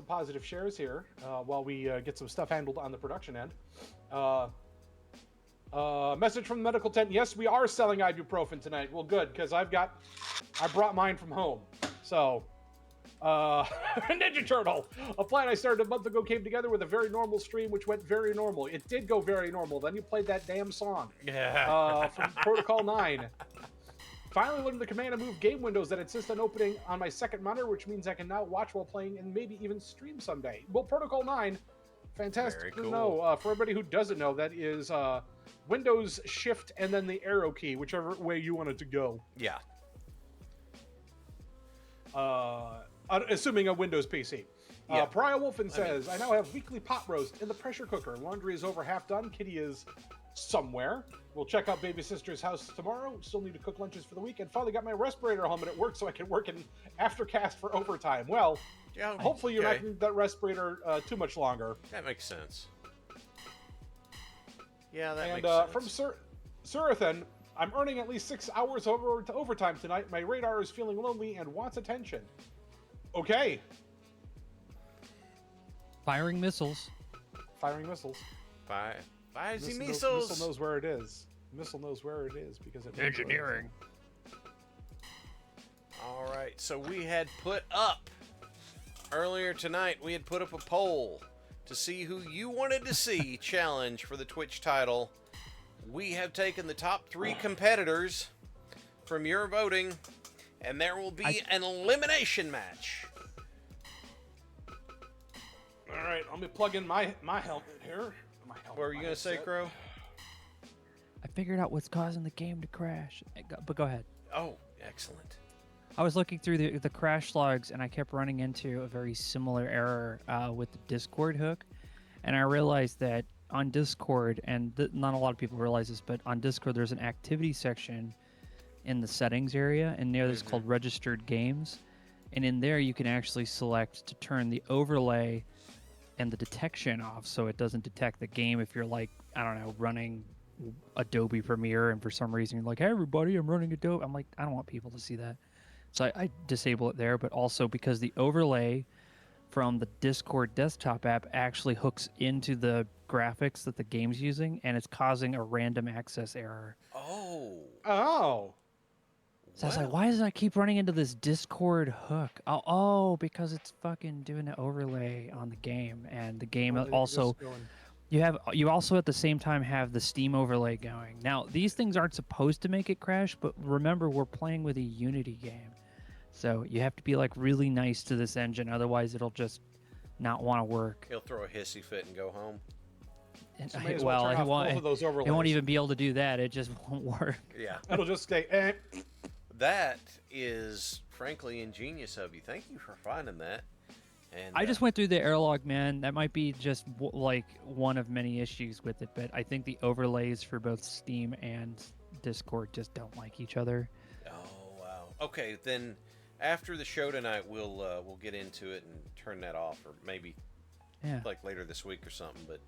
positive shares here while we get some stuff handled on the production end. Message from the medical tent. Yes, we are selling ibuprofen tonight. Well, good, because I brought mine from home. So, Ninja Turtle. A plan I started a month ago came together with a very normal stream, which went very normal. It did go very normal. Then you played that damn song. Yeah. From Protocol 9. Finally learned the command to move game windows that insist on opening on my second monitor, which means I can now watch while playing and maybe even stream someday. Well, Protocol 9, fantastic Very to cool. know. For everybody who doesn't know, that is Windows Shift and then the arrow key, whichever way you want it to go. Yeah. Assuming a Windows PC. Yeah. Pariah Wolfen says, I now have weekly pot roast in the pressure cooker. Laundry is over half done. Kitty is somewhere. We'll check out baby sister's house tomorrow. Still need to cook lunches for the week. And finally got my respirator helmet at work so I can work in aftercast for overtime. Well, Yeah, hopefully you're okay. not in that respirator too much longer. That makes sense. Yeah, that And makes sense. from Surathan, I'm earning at least 6 hours over to overtime tonight. My radar is feeling lonely and wants attention. Okay. Firing missiles. Firing missiles. Bye. Missile missiles. Missile knows where it is. Missile knows where it is because it knows Engineering. All right, so we had put up earlier tonight. We had put up a poll to see who you wanted to see challenge for the Twitch title. We have taken the top 3 competitors from your voting, and there will be an elimination match. All right, let me plug in my helmet here. What were you gonna say, Crow? I figured out what's causing the game to crash. But go ahead. Oh, excellent. I was looking through the crash logs, and I kept running into a very similar error with the Discord hook. And I realized that on Discord, and not a lot of people realize this, but on Discord there's an activity section in the settings area, and there's called registered games. And in there you can actually select to turn the overlay and the detection off, so it doesn't detect the game if you're like, I don't know, running Adobe Premiere, and for some reason you're like, hey everybody, I'm running Adobe. I'm like, I don't want people to see that. So I disable it there, but also because the overlay from the Discord desktop app actually hooks into the graphics that the game's using, and it's causing a random access error. Oh. So I was like, why does I keep running into this Discord hook? Oh, because it's fucking doing the overlay on the game, and the game also... You also at the same time have the Steam overlay going. Now, these things aren't supposed to make it crash, but remember, we're playing with a Unity game. So you have to be like really nice to this engine, otherwise it'll just not want to work. He'll throw a hissy fit and go home. So well, he won't even be able to do that. It just won't work. Yeah. It'll just stay. That is frankly ingenious of you. Thank you for finding that. And I just went through the error log, man. That might be just like one of many issues with it, but I think the overlays for both Steam and Discord just don't like each other. Oh wow. Okay, then after the show tonight, we'll get into it and turn that off, or maybe like later this week or something. But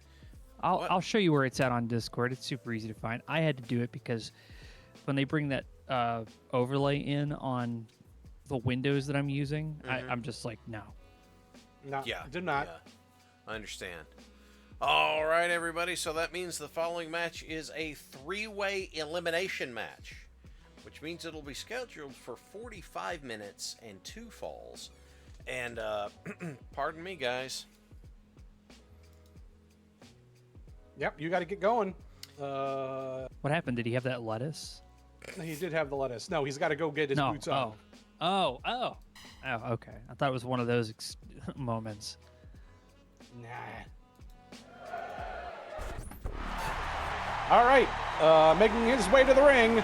I'll show you where it's at on Discord. It's super easy to find. I had to do it because when they bring that overlay in on the Windows that I'm using, I'm just like, no. No, did not. Yeah, I understand. All right, everybody. So that means the following match is a three-way elimination match, which means it'll be scheduled for 45 minutes and 2 falls. And pardon me, guys. Yep, you got to get going. What happened? Did he have that lettuce? He did have the lettuce. No, he's got to go get his boots on. Oh, okay. I thought it was one of those moments. Nah. All right, making his way to the ring,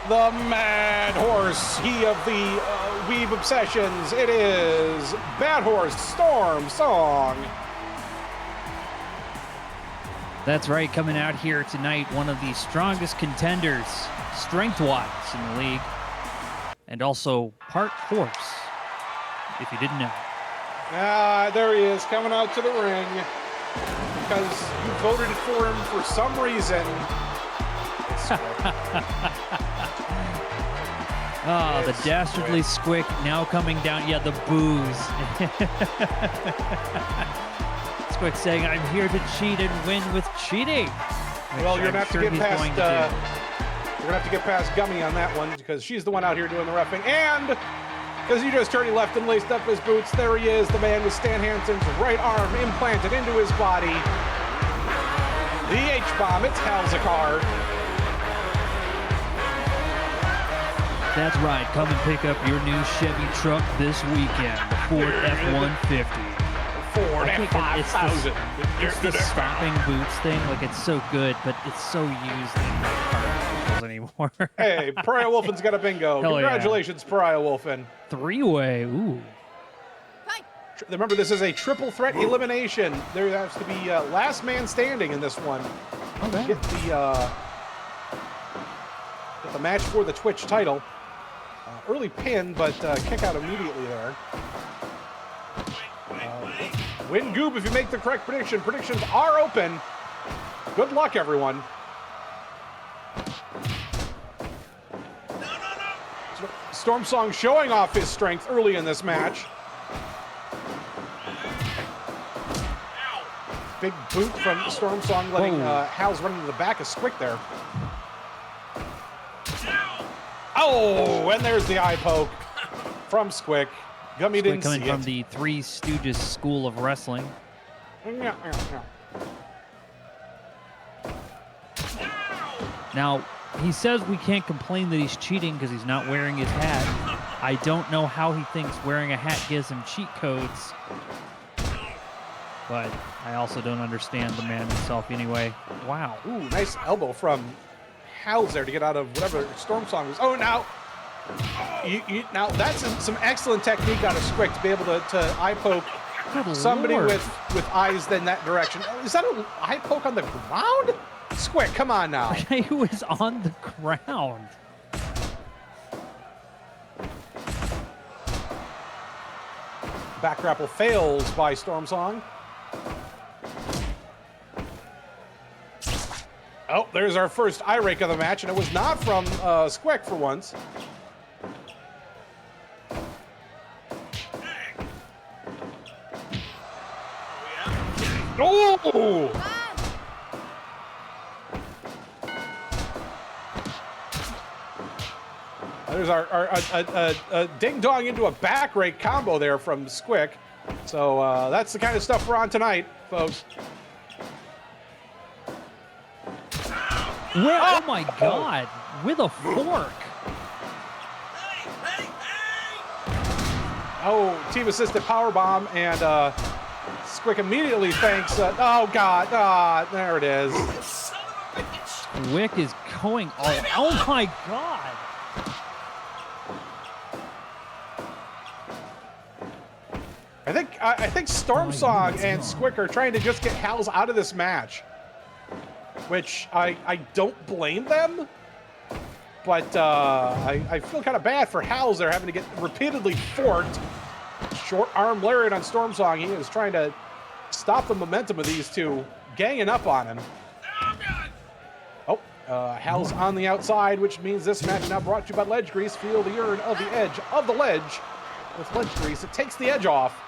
the Mad Horse, he of the Weave Obsessions. It is Bad Horse Storm Song. That's right, coming out here tonight, one of the strongest contenders, strength-wise, in the league. And also part horse, if you didn't know. There he is, coming out to the ring because you voted for him for some reason. The dastardly Squick now coming down. Yeah, the booze. Squick saying, I'm here to cheat and win with cheating. Well, you're going to have to get past... We're going to have to get past Gummy on that one because she's the one out here doing the reffing. And because you just heard he left and laced up his boots, there he is, the man with Stan Hansen's right arm implanted into his body. The H-Bomb, it's Halzakar. That's right. Come and pick up your new Chevy truck this weekend. The Ford F-150. Ford F-5000. It's the stopping boots thing. Like, it's so good, but it's so used in car anymore. Hey, Pariah Wolfen's got a bingo. Hell Congratulations, yeah. Pariah Wolfen. 3-way. Ooh. Remember, this is a triple threat elimination. There has to be last man standing in this one. Okay. Get the match for the Twitch title. Early pin, but kick out immediately there. Win Goob if you make the correct prediction. Predictions are open. Good luck, everyone. Storm Song showing off his strength early in this match. Big boot from Storm Song, letting Hal's run into the back of Squick there. Oh, and there's the eye poke from Squick. Gummy didn't see it. Coming from the Three Stooges School of Wrestling. Now, he says we can't complain that he's cheating because he's not wearing his hat. I don't know how he thinks wearing a hat gives him cheat codes. but I also don't understand the man himself anyway. Wow. Ooh, nice elbow from Howls there to get out of whatever Storm Song was. Oh, now, now that's some excellent technique out of Squick to be able to eye poke somebody Lord. with eyes in that direction. Is that an eye poke on the ground? Squick, come on now. He was on the ground. Back grapple fails by Storm Song. Oh, there's our first eye rake of the match, and it was not from Squick for once. Oh! There's our ding dong into a back rake combo there from Squick. So that's the kind of stuff we're on tonight, folks. Oh my God! With a fork. Oh, team assisted power bomb, and Squick immediately thanks. Oh God! There it is. Squick is going. Oh my God! I think Storm Song and Squick are trying to just get Howls out of this match, which I don't blame them, but I feel kind of bad for Howls. They're having to get repeatedly forked. Short arm lariat on Storm Song. He is trying to stop the momentum of these two ganging up on him. Oh, Howls on the outside, which means this match now brought to you by Ledge Grease. Feel the urine of the edge of the ledge with Ledge Grease. It takes the edge off.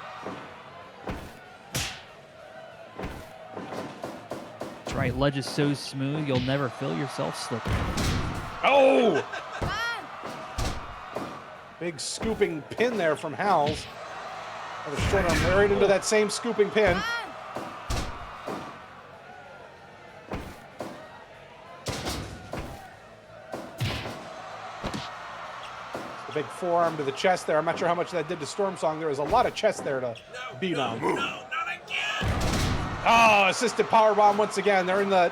That's right. Ledge is so smooth, you'll never feel yourself slipping. Oh! Big scooping pin there from Howls. Another short arm right into that same scooping pin. The big forearm to the chest there. I'm not sure how much that did to Storm Song. There was a lot of chest there to beat on. No, not again. Oh, assisted powerbomb once again. They're in that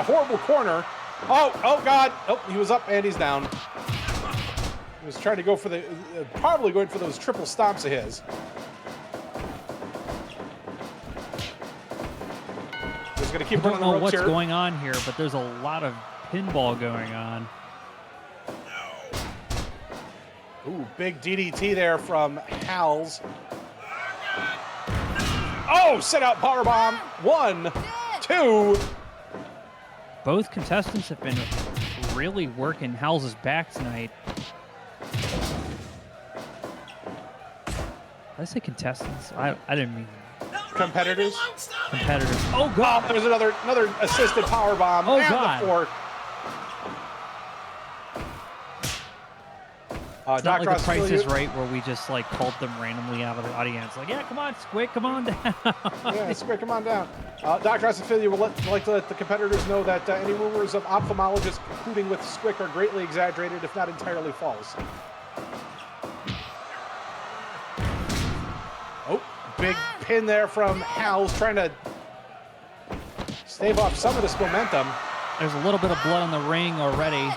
horrible corner. Oh God. Oh, he was up and he's down. He was trying to go for the, probably going for those triple stomps of his. He's going to keep I running don't the know ropes what's here. going on here, but there's a lot of pinball going on. Ooh, big DDT there from Howls. Oh, set out powerbomb. 1, 2. Both contestants have been really working Howls' back tonight. Did I say contestants? I didn't mean Competitors. competitors. Oh God! There's another assisted powerbomb. Oh, and God. the fork. It's not Dr. like the Price Australia- is Right where we just like called them randomly out of the audience. Like, yeah, come on, Squick, come on down. Yeah, Squick, come on down. Dr. Australia would like to let the competitors know that any rumors of ophthalmologists concluding with Squick are greatly exaggerated, if not entirely false. Oh, big pin there from Howls, trying to stave off some of this momentum. There's a little bit of blood on the ring already.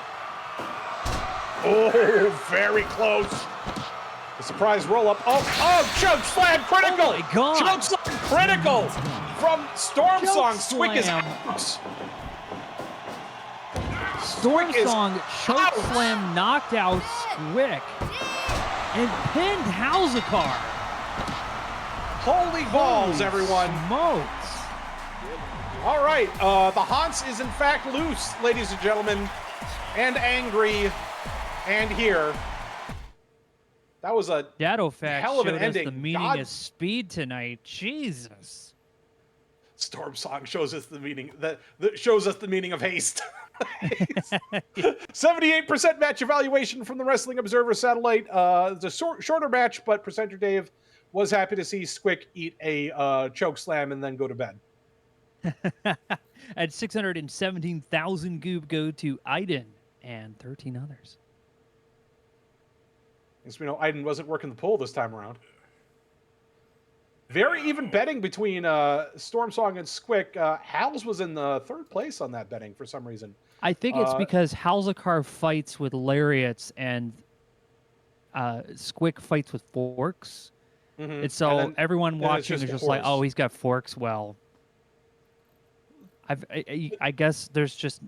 Oh, very close. A surprise roll up. Oh, choke slam critical. Oh my God. Choke slam critical from Storm Choke Song. Squick is slam. out. Storm Squick is Song choke out. slam knocked out Squick and pinned Howsakar. Holy balls, Holy everyone. Smokes. All right, the Hans is in fact loose, ladies and gentlemen, and angry, and here. That was a Shadow Fact hell of an showed us ending. the meaning God. of speed tonight. Jesus. Storm Song shows us the meaning that shows us the meaning of haste. 78% match evaluation from the Wrestling Observer satellite. It's a shorter match, but Presenter Dave was happy to see Squick eat a choke slam and then go to bed. At 617,000 goob go to Iden and 13 others. As we know, Aiden wasn't working the pole this time around. Very even betting between Storm Song and Squick. Hals was in the third place on that betting for some reason. I think it's because Halzakar fights with lariats and Squick fights with forks. Mhm. And so And then- everyone then it's watching just is a just like, horse. oh, he's got forks. Well, I guess there's just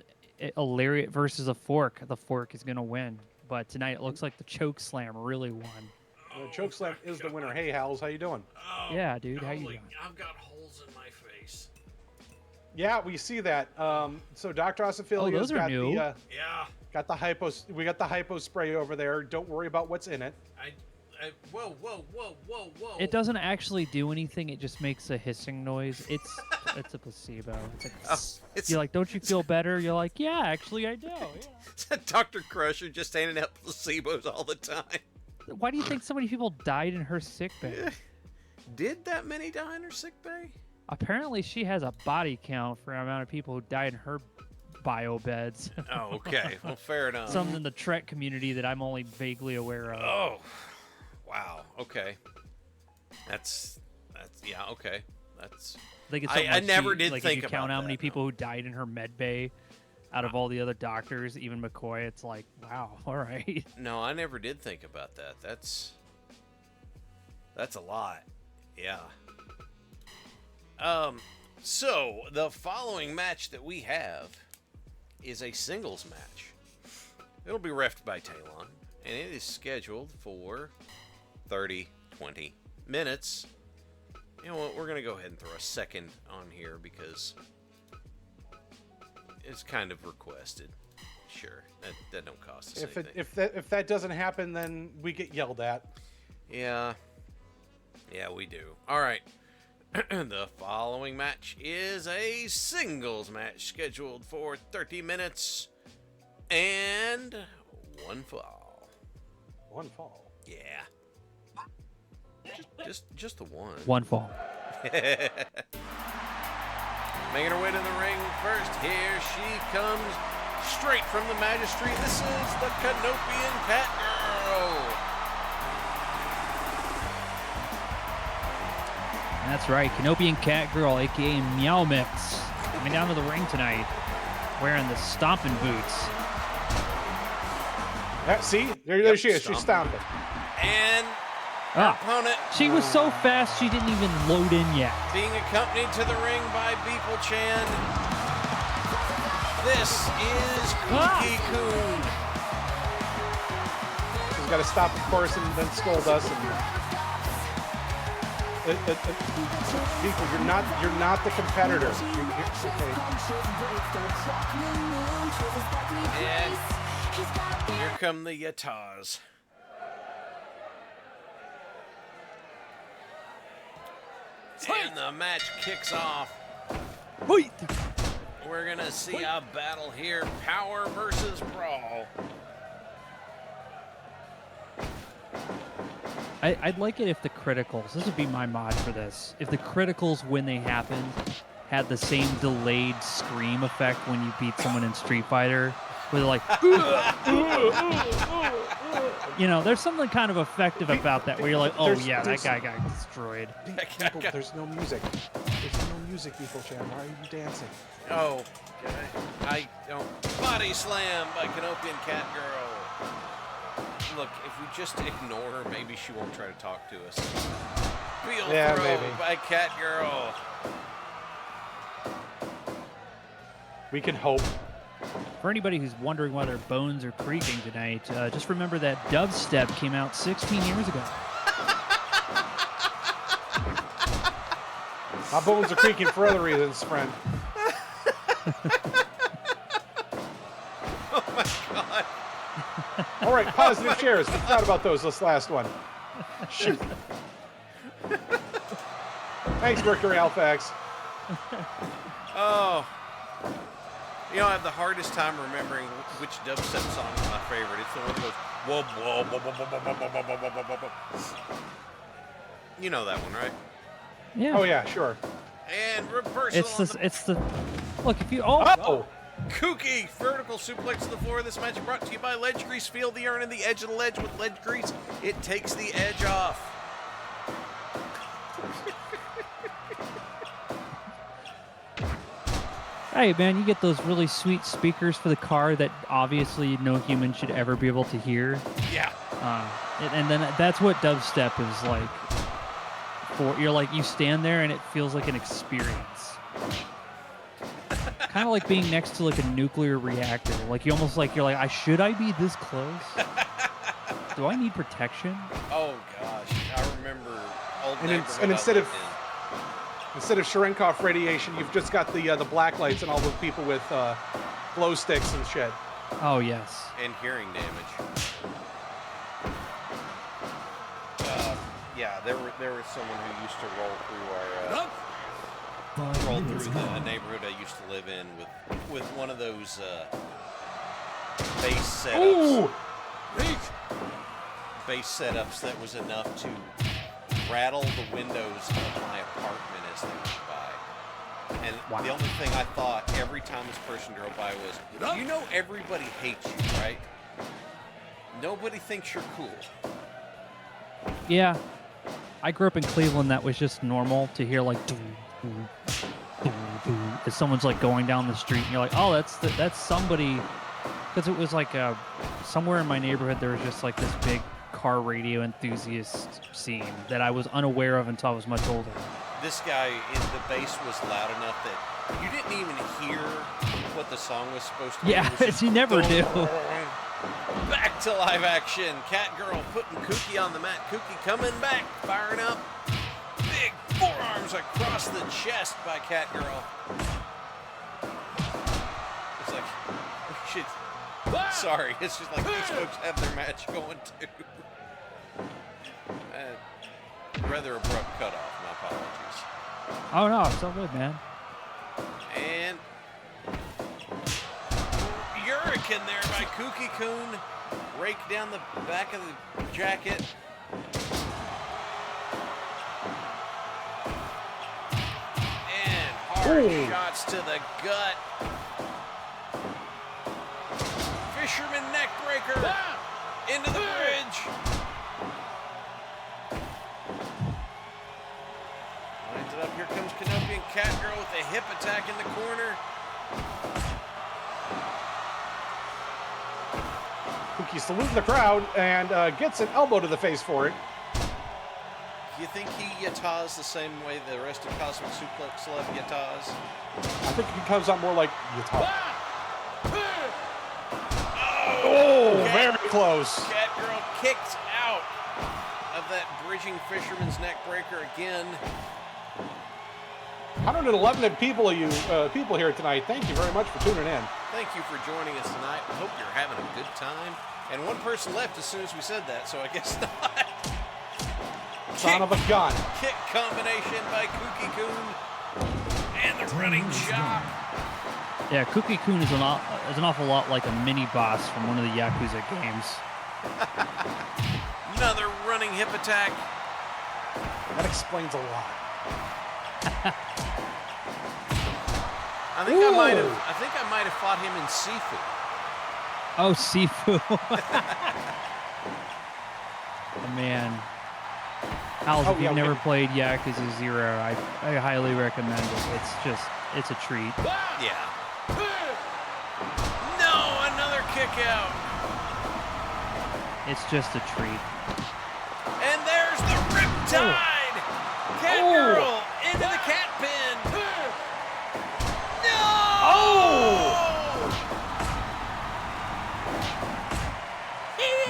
a lariat versus a fork. The fork is going to win. But tonight it looks like the choke slam really won. The Chokeslam is the winner. Hey, Hals, how you doing? Oh, Yeah, dude, how you golly, doing? I've got holes in my face. Yeah, we see that. So Dr. Ossiphilia's those are got new. the Yeah. got the hypo. We got the hypo spray over there. Don't worry about what's in it. Whoa. It doesn't actually do anything. It just makes a hissing noise. It's a placebo. It's like, It's you're like, don't you feel better? You're like, yeah, actually I do. Yeah. Dr. Crusher just handing out placebos all the time. Why do you think so many people died in her sick bay? Did that many die in her sick bay? Apparently, she has a body count for the amount of people who died in her bio beds. Oh, okay. Well, fair enough. Something in the Trek community that I'm only vaguely aware of. Oh, wow. Okay. That's yeah. Okay. That's. I think it's I something like never she, did like think if you count about how many that, people who died in her med bay out of all the other doctors, even McCoy. It's like, wow, all right. No, I never did think about that. That's a lot. Yeah. So the following match that we have is a singles match. It'll be reffed by Talon, and it is scheduled for 20 minutes. You know what? We're gonna go ahead and throw a second on here because it's kind of requested. Sure, that don't cost us anything. If that doesn't happen, then we get yelled at. Yeah, we do. All right. The following match is a singles match scheduled for 30 minutes and one fall. One fall. Yeah. Just the one. One fall. Making her way to the ring first. Here she comes straight from the Magistry. This is the Canopian Cat Girl. That's right, Canopian Cat Girl, aka Meow Mix, coming down to the ring tonight, wearing the stomping boots. See, there she is. She's stomping. And her opponent She was so fast she didn't even load in yet. being accompanied to the ring by Beeple Chan. This is Cookie Coon. She's got to stop, of course, and then scold us. People, you're not the competitor. Okay. And here come the Yatas. And the match kicks off. We're gonna see a battle here. Power versus Brawl. I'd like it if the criticals, this would be my mod for this, if the criticals, when they happened, had the same delayed scream effect when you beat someone in Street Fighter, where they're like, you know, there's something kind of effective about that, where you're like, oh yeah, that guy got destroyed. People, there's no music. There's no music, people, Chan. Why are you dancing? Oh, I don't. Body slam by Canopian Cat Girl. Look, if we just ignore her, maybe she won't try to talk to us. Wheel throw maybe. by Cat Girl. We can hope. For anybody who's wondering why their bones are creaking tonight, just remember that dubstep came out 16 years ago. My bones are creaking for other reasons, friend. Oh my god. All right, positive shares. We forgot about those this last one. Shoot. Thanks, Mercury Alpha X. Oh. You know, I have the hardest time remembering which dubstep song is my favorite. It's the one that goes whoa, whoa, whoa, whoa, whoa, whoa, whoa, whoa, whoa, whoa, whoa. You know that one, right? Yeah. Oh yeah, sure. And reversal. It's the look if you Kooky vertical suplex to the floor. This match brought to you by Ledge Grease. Feel the urn in the edge of the ledge with Ledge Grease. It takes the edge off. Hey, man, you get those really sweet speakers for the car that obviously no human should ever be able to hear. Yeah. And then that's what dubstep is like. You're like, you stand there and it feels like an experience. Kind of like being next to like a nuclear reactor. Like you're like, should I be this close? Do I need protection? Oh gosh, I remember old And neighborhood instead I of lived instead of Cherenkov radiation, you've just got the black lights and all the people with glow sticks and shit. Oh yes. in, and hearing damage. Yeah, there was someone who used to roll through the neighborhood I used to live in with one of those bass setups. Ooh! Bass setups that was enough to rattle the windows of my apartment as they went by. And the only thing I thought every time this person drove by was, you know everybody hates you, right? Nobody thinks you're cool. Yeah. I grew up in Cleveland. That was just normal to hear like as someone's like going down the street and you're like, oh, that's somebody, because it was like somewhere in my neighborhood there was just like this big car radio enthusiast scene that I was unaware of until I was much older. This guy, the bass was loud enough that you didn't even hear what the song was supposed to be. Yeah, you never do. Back to live action. Cat Girl putting Kooky on the mat. Kooky coming back, firing up. Big forearms across the chest by Cat Girl. It's like, we should... Sorry, it's just like these folks have their match going too. Rather abrupt cutoff. My apologies. Oh no, it's all good, man. And Hurricane there by Kooky Coon. Rake down the back of the jacket. And hard shots to the gut. Fisherman neck breaker into the bridge. Lines it up. Here comes Kenobi and Cat Girl with a hip attack in the corner. Kooky saluting the crowd and gets an elbow to the face for it. Do you think he yatas the same way the rest of Cosmic Suplex Love yatas? I think he comes out more like Utah. Oh, very close. Cat Girl kicked out of that bridging fisherman's neck breaker again. 111 people here tonight. Thank you very much for tuning in. Thank you for joining us tonight. I hope you're having a good time. And one person left as soon as we said that, so I guess not. Son of a gun. Kick combination by Kooky Coon. And the running chop. Yeah, Kooky Coon is an awful lot like a mini boss from one of the Yakuza games. Another running hip attack. That explains a lot. I think I might have fought him in Sifu. Oh, Sifu. Oh, man. Howls, if you've never played Yakuza 0, I highly recommend it. It's a treat. Yeah. No, another kick out. It's just a treat. And there's the Riptide. Cat Girl into the cat pin. No! Oh!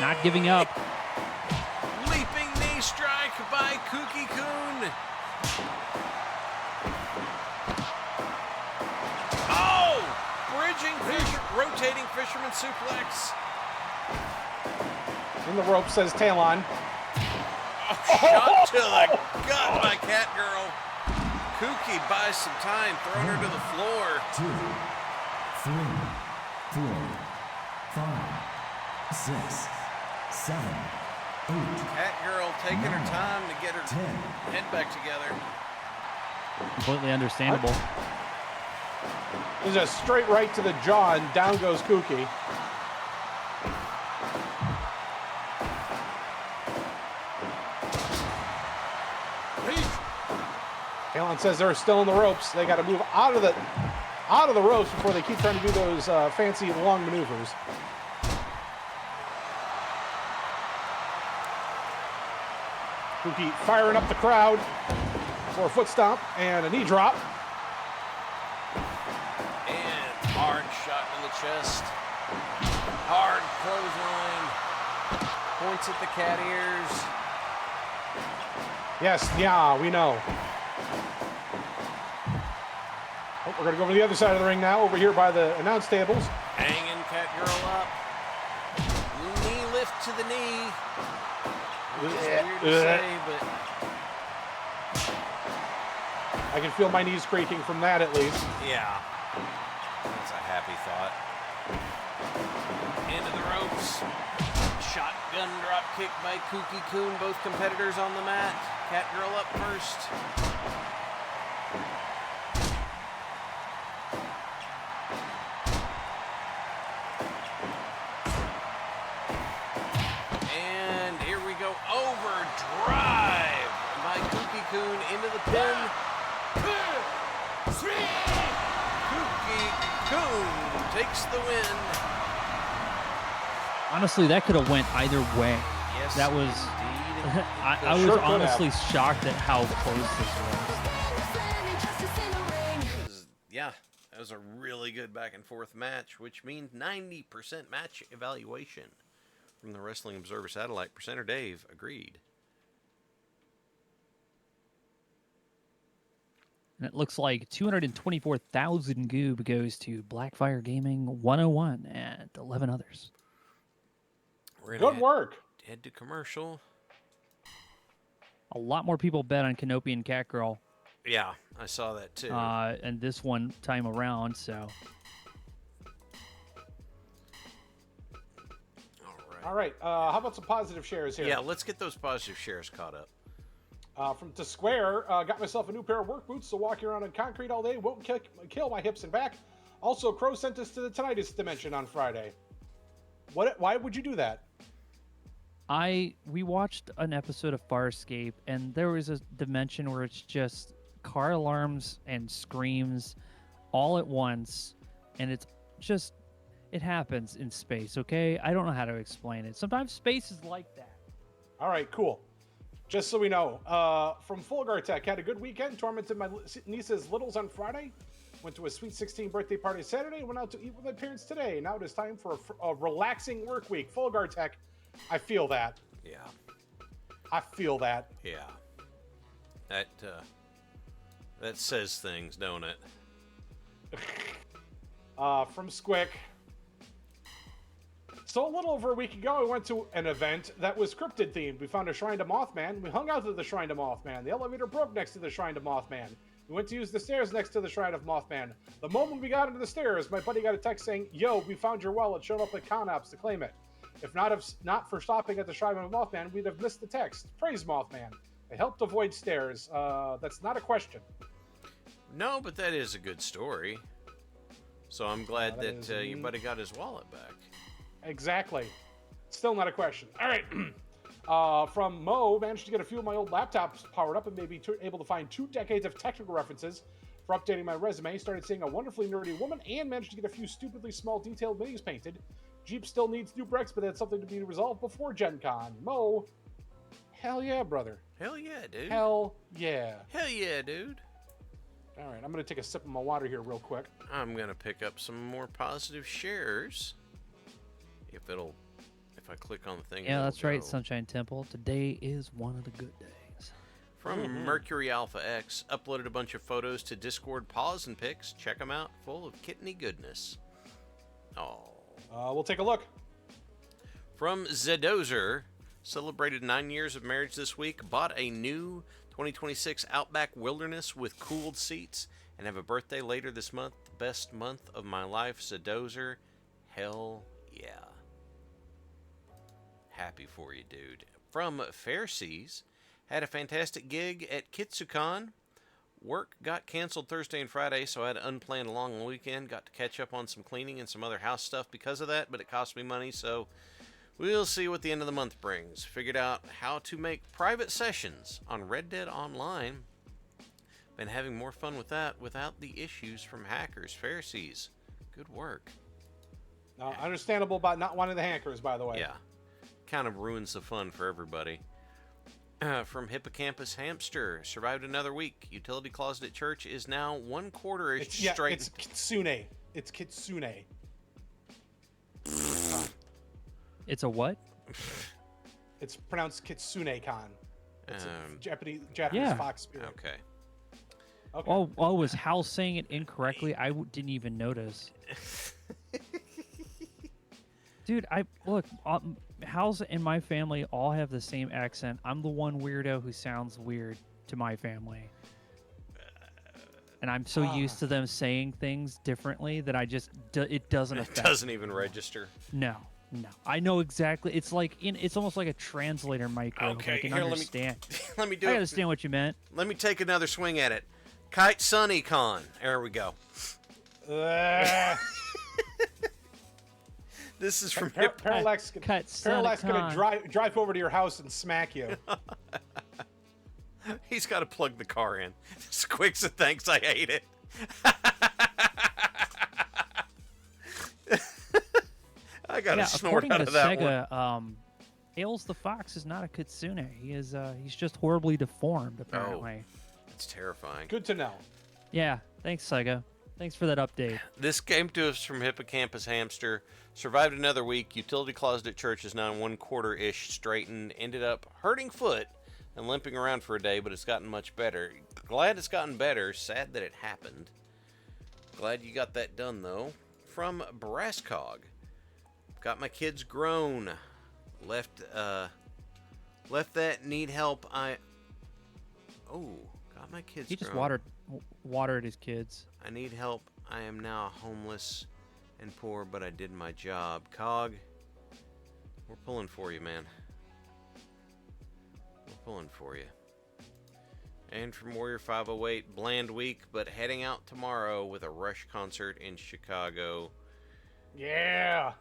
Not giving up. Leaping knee strike by Kooky Coon. Oh! Rotating fisherman suplex. In the rope, says Talon. Shot to the gut by Cat Girl. Kooky buys some time, throwing her to the floor. 2, 3, 4, 5, 6, 7, 8. Cat Girl taking her time to get her 10. head back together. Completely understandable. There's a straight right to the jaw, and down goes Kooky. Talon says they're still in the ropes. They got to move out of the out of the ropes before they keep trying to do those fancy long maneuvers. Kuki firing up the crowd for a foot stomp and a knee drop. And hard shot in the chest. Hard clothesline. Points at the cat ears. Yes, yeah, we know. Oh, we're going to go over to the other side of the ring now, over here by the announce tables. Hanging cat girl up. Knee lift to the knee. Which is weird to say, but I can feel my knees creaking from that at least. yeah. That's a happy thought. Into the ropes. Shotgun drop kick by Kooky Coon. Both competitors on the mat. Cat girl up first. And here we go. Overdrive by Kooky Coon into the pin. 1, 2, 3. Kooky Coon takes the win. Honestly, that could have went either way. Yes, That was. indeed. I was Sure could honestly shocked at how close this was. Yeah, that was a really good back and forth match, which means 90% match evaluation from the Wrestling Observer Satellite. Presenter Dave agreed. And it looks like 224,000 goob goes to Blackfire Gaming 101 and 11 others. We're gonna Good work. head to commercial. A lot more people bet on Canopy and Catgirl Yeah, I saw that too. and this one time around, so. All right, how about some positive shares here? Yeah, let's get those positive shares caught up. From To Square, got myself a new pair of work boots, so walking around on concrete all day won't kill my hips and back. Also, Crow sent us to the tinnitus dimension on Friday. Why would you do that? We watched an episode of Farscape, and there was a dimension where it's just car alarms and screams all at once, and it happens in space, okay? I don't know how to explain it. Sometimes space is like that. All right, cool. Just so we know, from Fulgar Tech, had a good weekend, tormented my niece's littles on Friday, went to a Sweet 16 birthday party Saturday, went out to eat with my parents today. Now it is time for a relaxing work week. Fulgar Tech, I feel that. Yeah. I feel that. Yeah. That says things, don't it? From Squick. So a little over a week ago, we went to an event that was cryptid themed. We found a shrine to Mothman. We hung out at the shrine to Mothman. The elevator broke next to the shrine to Mothman. We went to use the stairs next to the shrine of Mothman. The moment we got into the stairs, my buddy got a text saying, "Yo, we found your wallet. Showed up at Conops to claim it. If not for stopping at the shrine of Mothman, we'd have missed the text. Praise Mothman. They helped avoid stairs. That's not a question." No, but that is a good story. So I'm glad That that is your buddy got his wallet back. Exactly. Still not a question. All right. From Mo, managed to get a few of my old laptops powered up and maybe able to find 2 decades of technical references for updating my resume. Started seeing a wonderfully nerdy woman and managed to get a few stupidly small detailed minis painted. Jeep still needs new brakes, but that's something to be resolved before Gen Con. Mo, hell yeah, brother. Hell yeah, dude. Hell yeah. Hell yeah, dude. All right, I'm going to take a sip of my water here real quick. I'm going to pick up some more positive shares. If I click on the thing. Yeah, that's right, go. Sunshine Temple. Today is one of the good days. From Mercury Alpha X, uploaded a bunch of photos to Discord. Pause and pics. Check them out. Full of kitteny goodness. Oh. We'll take a look. From Zedozer, celebrated 9 years of marriage this week. Bought a new 2026 Outback Wilderness with cooled seats. And have a birthday later this month. The best month of my life, Zedozer. Hell yeah. Happy for you, dude. From Fairseas, had a fantastic gig at Kitsukan. Work got canceled Thursday and Friday, so I had an unplanned long weekend. Got to catch up on some cleaning and some other house stuff because of that, but it cost me money, so we'll see what the end of the month brings. Figured out how to make private sessions on Red Dead Online. Been having more fun with that without the issues from hackers. Pharisees, good work. Understandable about not wanting the hackers, by the way. Yeah. Kind of ruins the fun for everybody. From Hippocampus Hamster, survived another week. Utility closet at church is now 1/4 straight. It's Kitsune. It's Kitsune. It's a what? It's pronounced Kitsune-kan. It's a Japanese Yeah. fox spirit. Okay. Oh, was Hal saying it incorrectly? I didn't even notice. Dude, Hal's and my family all have the same accent. I'm the one weirdo who sounds weird to my family. And I'm so used to them saying things differently that it doesn't affect. It doesn't even register. No. I know exactly. It's like it's almost like a translator micro. Okay, I can here, understand. let me do I it. understand what you meant. Let me take another swing at it. Kite Sunny Con. There we go. This is from Parallax. Parallax gonna drive over to your house and smack you. He's got to plug the car in. Squicks and thanks, I hate it. I got a snort out of that Sega, one. Tails the Fox is not a kitsune. He's just horribly deformed, apparently. It's terrifying. Good to know. Yeah, thanks, Sega. Thanks for that update. This came to us from Hippocampus Hamster. Survived another week. Utility closet at church is now 1/4 straightened. Ended up hurting foot and limping around for a day, but it's gotten much better. Glad it's gotten better. Sad that it happened. Glad you got that done, though. From Brasscog. Got my kids grown. Left that need help. Got my kids He just grown. watered his kids. I need help. I am now homeless and poor, but I did my job. Cog, we're pulling for you, man. We're pulling for you. And from Warrior 508, bland week, but heading out tomorrow with a Rush concert in Chicago. Yeah.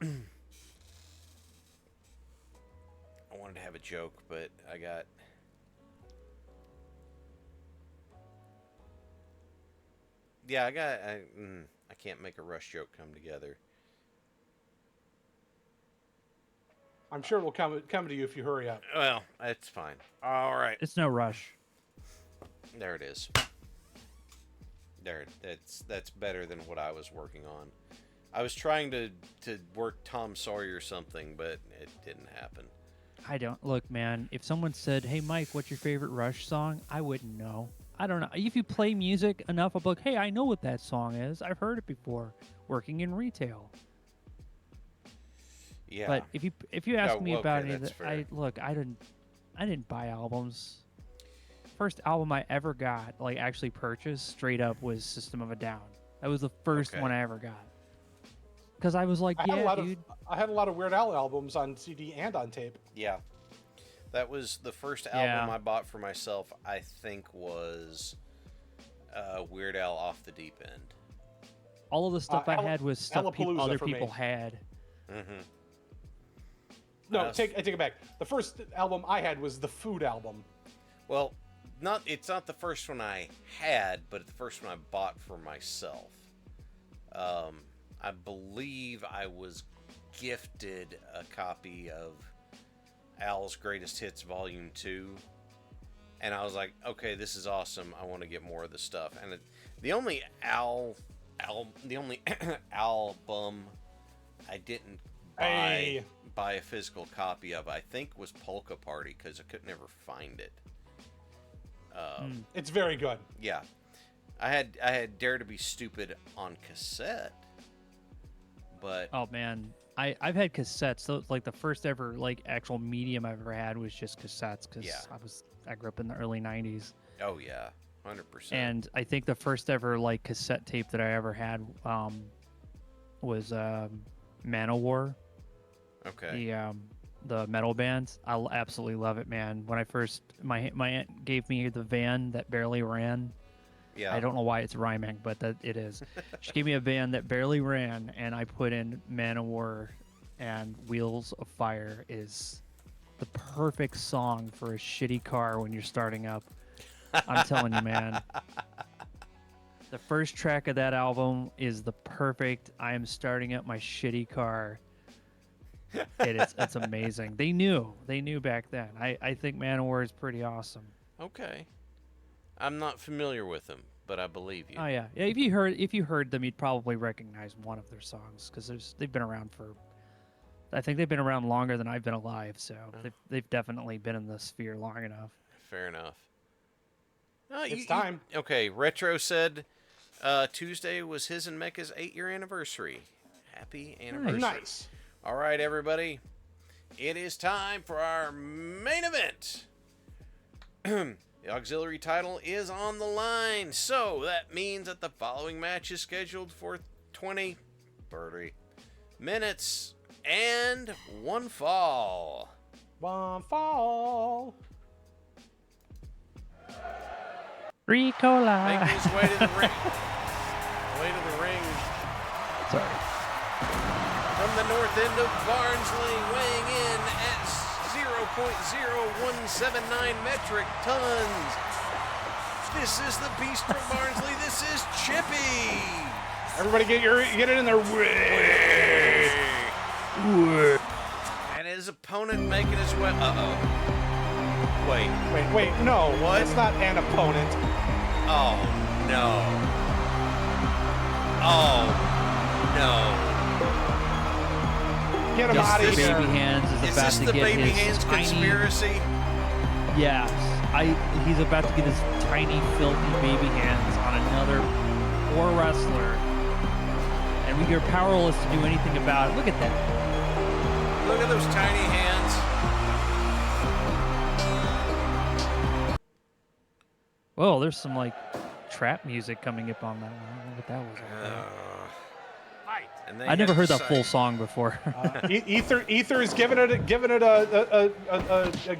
I wanted to have a joke, but I can't make a Rush joke come together. I'm sure it will come to you if you hurry up. Well, that's fine. All right. It's no rush. There it is. There, that's better than what I was working on. I was trying to work Tom Sawyer or something, but it didn't happen. I don't look, man. If someone said, "Hey, Mike, what's your favorite Rush song?" I wouldn't know. I don't know. If you play music enough, I'll be like, "Hey, I know what that song is. I've heard it before, working in retail." Yeah. But if you ask me about okay, any of that's that, I didn't buy albums. First album I ever got, like actually purchased straight up, was System of a Down. That was the first one I ever got. Because I was like, I had a lot of Weird Al albums on CD and on tape. Yeah. That was the first album I bought for myself, I think, was Weird Al Off the Deep End. All of the stuff I had was stuff other for people me. had. Mm-hmm. No, I take it back. The first album I had was the Food album. Well, it's not the first one I had, but the first one I bought for myself. I believe I was gifted a copy of Al's Greatest Hits Volume 2, and I was like, okay, this is awesome. I want to get more of the stuff. And the only the only album I didn't buy a physical copy of, I think, was Polka Party, because I could never find it. It's very good. Yeah, I had Dare to Be Stupid on cassette, but Oh man, I've had cassettes. So like the first ever like actual medium I ever had was just cassettes, because I grew up in the early '90s. oh yeah, 100%. And I think the first ever like cassette tape that I ever had was Manowar. Okay. The metal band. I absolutely love it, man. When I first my aunt gave me the van that barely ran. Yeah. I don't know why it's rhyming, but that it is. She gave me a van that barely ran, and I put in Manowar, and Wheels of Fire is the perfect song for a shitty car when you're starting up. I'm telling you, man. The first track of that album is the perfect I am starting up my shitty car. It's amazing. They knew back then. I think Manowar is pretty awesome. Okay. I'm not familiar with them, but I believe you. Oh yeah. If you heard them, you'd probably recognize one of their songs because they've been around for. I think they've been around longer than I've been alive, so they've definitely been in the sphere long enough. Fair enough. It's time. Okay, Retro said Tuesday was his and Mecca's 8-year anniversary. Happy anniversary. Nice. All right, everybody. It is time for our main event. The auxiliary title is on the line, so that means that the following match is scheduled for 30 minutes and 1 fall. 1 fall. Ricola. Making his way to the ring. Sorry. From the north end of Barnsley, weighing in at 0.0179 metric tons. This is the Beast from Barnsley. This is Chippy. Everybody get it in there. And his opponent making his way. Wait. No. What? It's not an opponent. Oh, no. Get him Just out the of here. baby hands is Is about this to the get baby his hands tiny. conspiracy? Yes, he's about to get his tiny, filthy baby hands on another poor wrestler, and we are powerless to do anything about it. Look at that. Look at those tiny hands. Whoa, there's some like trap music coming up on that one. I don't know what that was. All about. And they I never have heard that decided- full song before. Ether is giving it a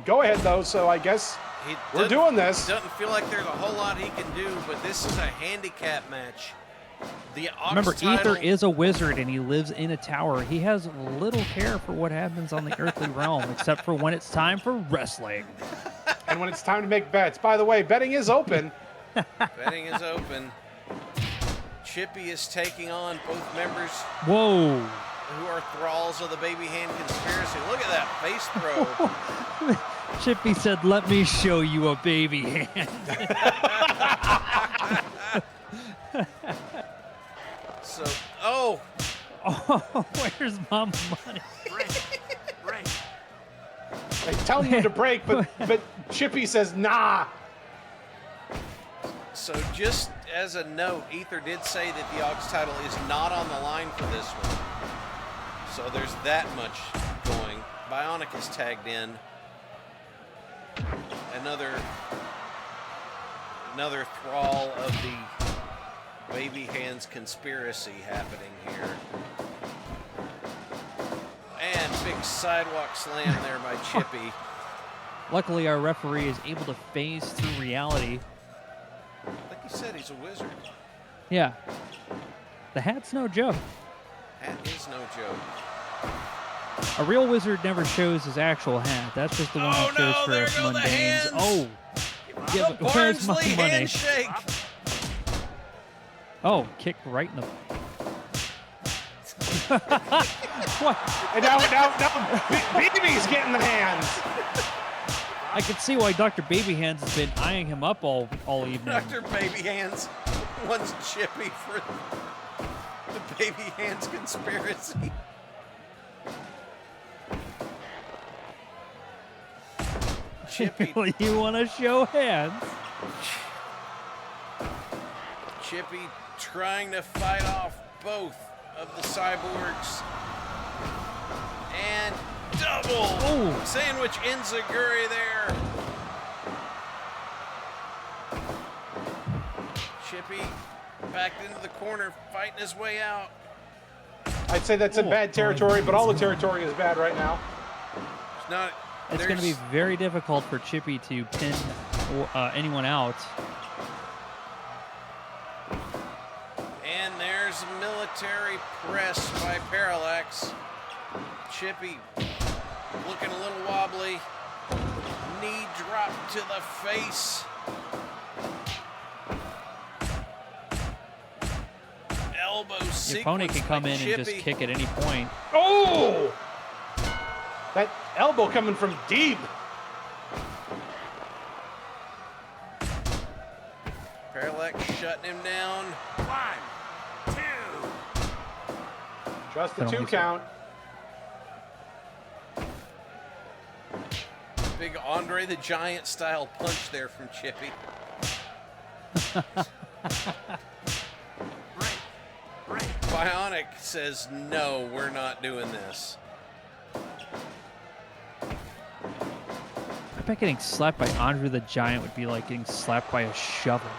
go ahead though, so I guess we're doing this. Doesn't feel like there's a whole lot he can do, but this is a handicap match. The Ox Remember, title, Ether is a wizard and he lives in a tower. He has little care for what happens on the earthly realm, except for when it's time for wrestling. And when it's time to make bets. By the way, betting is open. Betting is open. Chippy is taking on both members Whoa. who are thralls of the baby hand conspiracy. Look at that face throw. Chippy said, "Let me show you a baby hand." So, oh, where's Mama Money? They tell him to break, but Chippy says nah. so just as a note, Ether did say that the Ox title is not on the line for this one. So there's that much going. Bionic is tagged in. Another thrall of the baby hands conspiracy happening here. And big sidewalk slam there by Chippy. Luckily, our referee is able to phase through reality. Like you said, he's a wizard. Yeah. The hat's no joke. Hat is no joke. A real wizard never shows his actual hat. That's just the one he shows for there us go the mundanes. hands. Oh. Yeah, The but where's my Barnsley money? handshake. Oh, kicked right in the... What? And now Baby's getting the hands. I can see why Dr. Baby Hands has been eyeing him up all evening. Dr. Baby Hands wants Chippy for the Baby Hands conspiracy. Chippy, You want to show hands? Chippy trying to fight off both of the cyborgs. And double sandwich enziguri there. Chippy backed into the corner, fighting his way out. I'd say that's in bad territory, but all the territory is bad right now. It's going to be very difficult for Chippy to pin anyone out. And there's military press by Parallax. Chippy looking a little wobbly. Knee drop to the face. Your opponent can come by in and just Chippy. kick at any point. Oh! That elbow coming from deep. Parallax shutting him down. 1, 2. Just the Penalty 2 kick. count. Big Andre the Giant style punch there from Chippy. Bionic says, no, we're not doing this. I bet getting slapped by Andre the Giant would be like getting slapped by a shovel.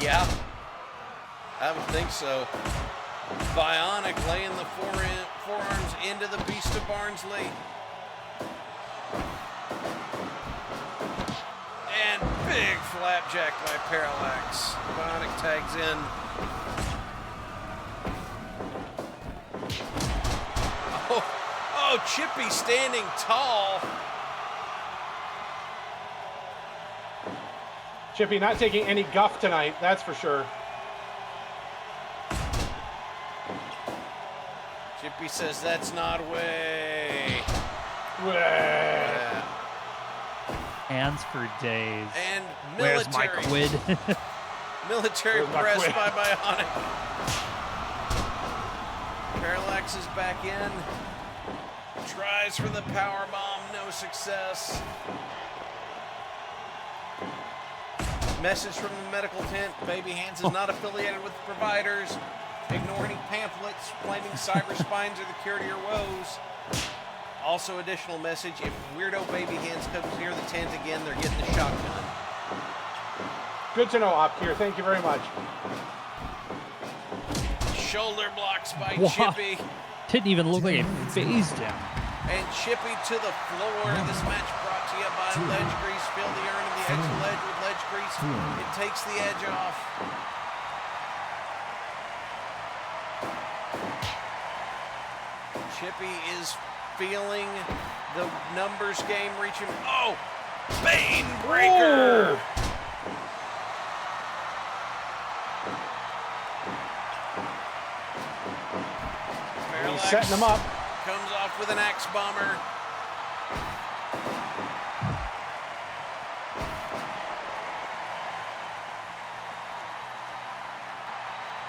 Yeah, I would think so. Bionic laying the forearms into the Beast of Barnsley. And big flapjack by Parallax. Bionic tags in. Oh, Chippy standing tall. Chippy not taking any guff tonight, that's for sure. Chippy says that's not way. Yeah. Hands for days. And Where's my military. quid? Military Where's my press quid? by Bionic. Parallax is back in. Tries for the power bomb, no success. Message from the medical tent. Baby Hands is not affiliated with the providers. Ignore any pamphlets claiming cyber spines are the cure to your woes. Also, additional message: if weirdo Baby Hands comes near the tent again, they're getting the shotgun. Good to know, Opkier. Thank you very much. Shoulder blocks by Wow. Chippy. Didn't even look like it phased him. And Chippy to the floor. This match brought to you by Ledge Grease. Fill the urn of the edge of the ledge with Ledge Grease. It takes the edge off. Chippy is feeling the numbers game reaching. Oh! Bane Breaker! He's setting him up. Comes off with an axe bomber.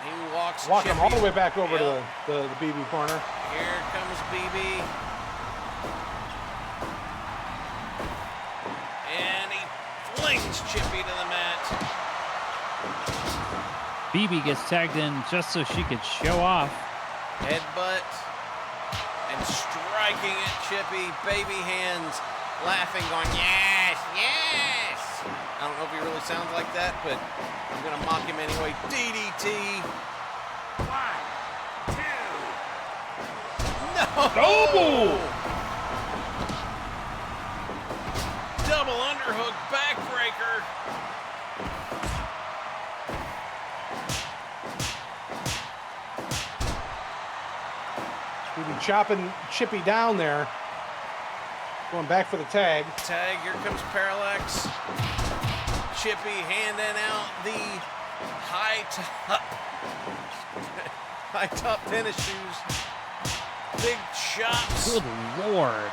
He walks Walk him Chippy. all the way back over Yep. to the BB corner. Here comes BB. And he flings Chippy to the mat. BB gets tagged in just so she could show off. Headbutt. And striking at Chippy. Baby Hands laughing, going, yes, yes. I don't know if he really sounds like that, but I'm going to mock him anyway. DDT. 1, 2. No! Double underhook backbreaker. BB chopping Chippy down there. Going back for the tag. Tag, here comes Parallax. Chippy handing out the high top tennis shoes. Big chops. Good lord.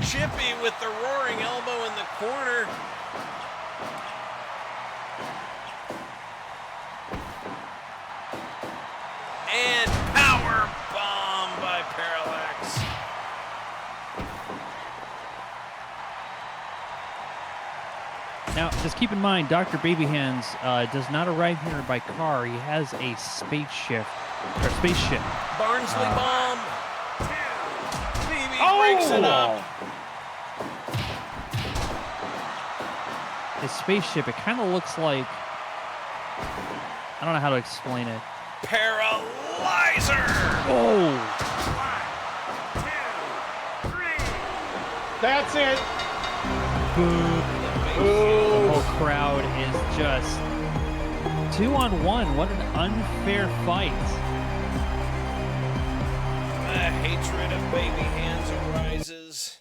Chippy with the roaring elbow in the corner. And power bomb by Parallax. Now, just keep in mind, Dr. Babyhands does not arrive here by car. He has a spaceship. Barnsley bomb. BB breaks it up. His spaceship, it kind of looks like... I don't know how to explain it. Paralyzer. Oh! 1, 2, 3. That's it. The whole crowd is just 2-on-1. What an unfair fight. The hatred of Baby Hands arises.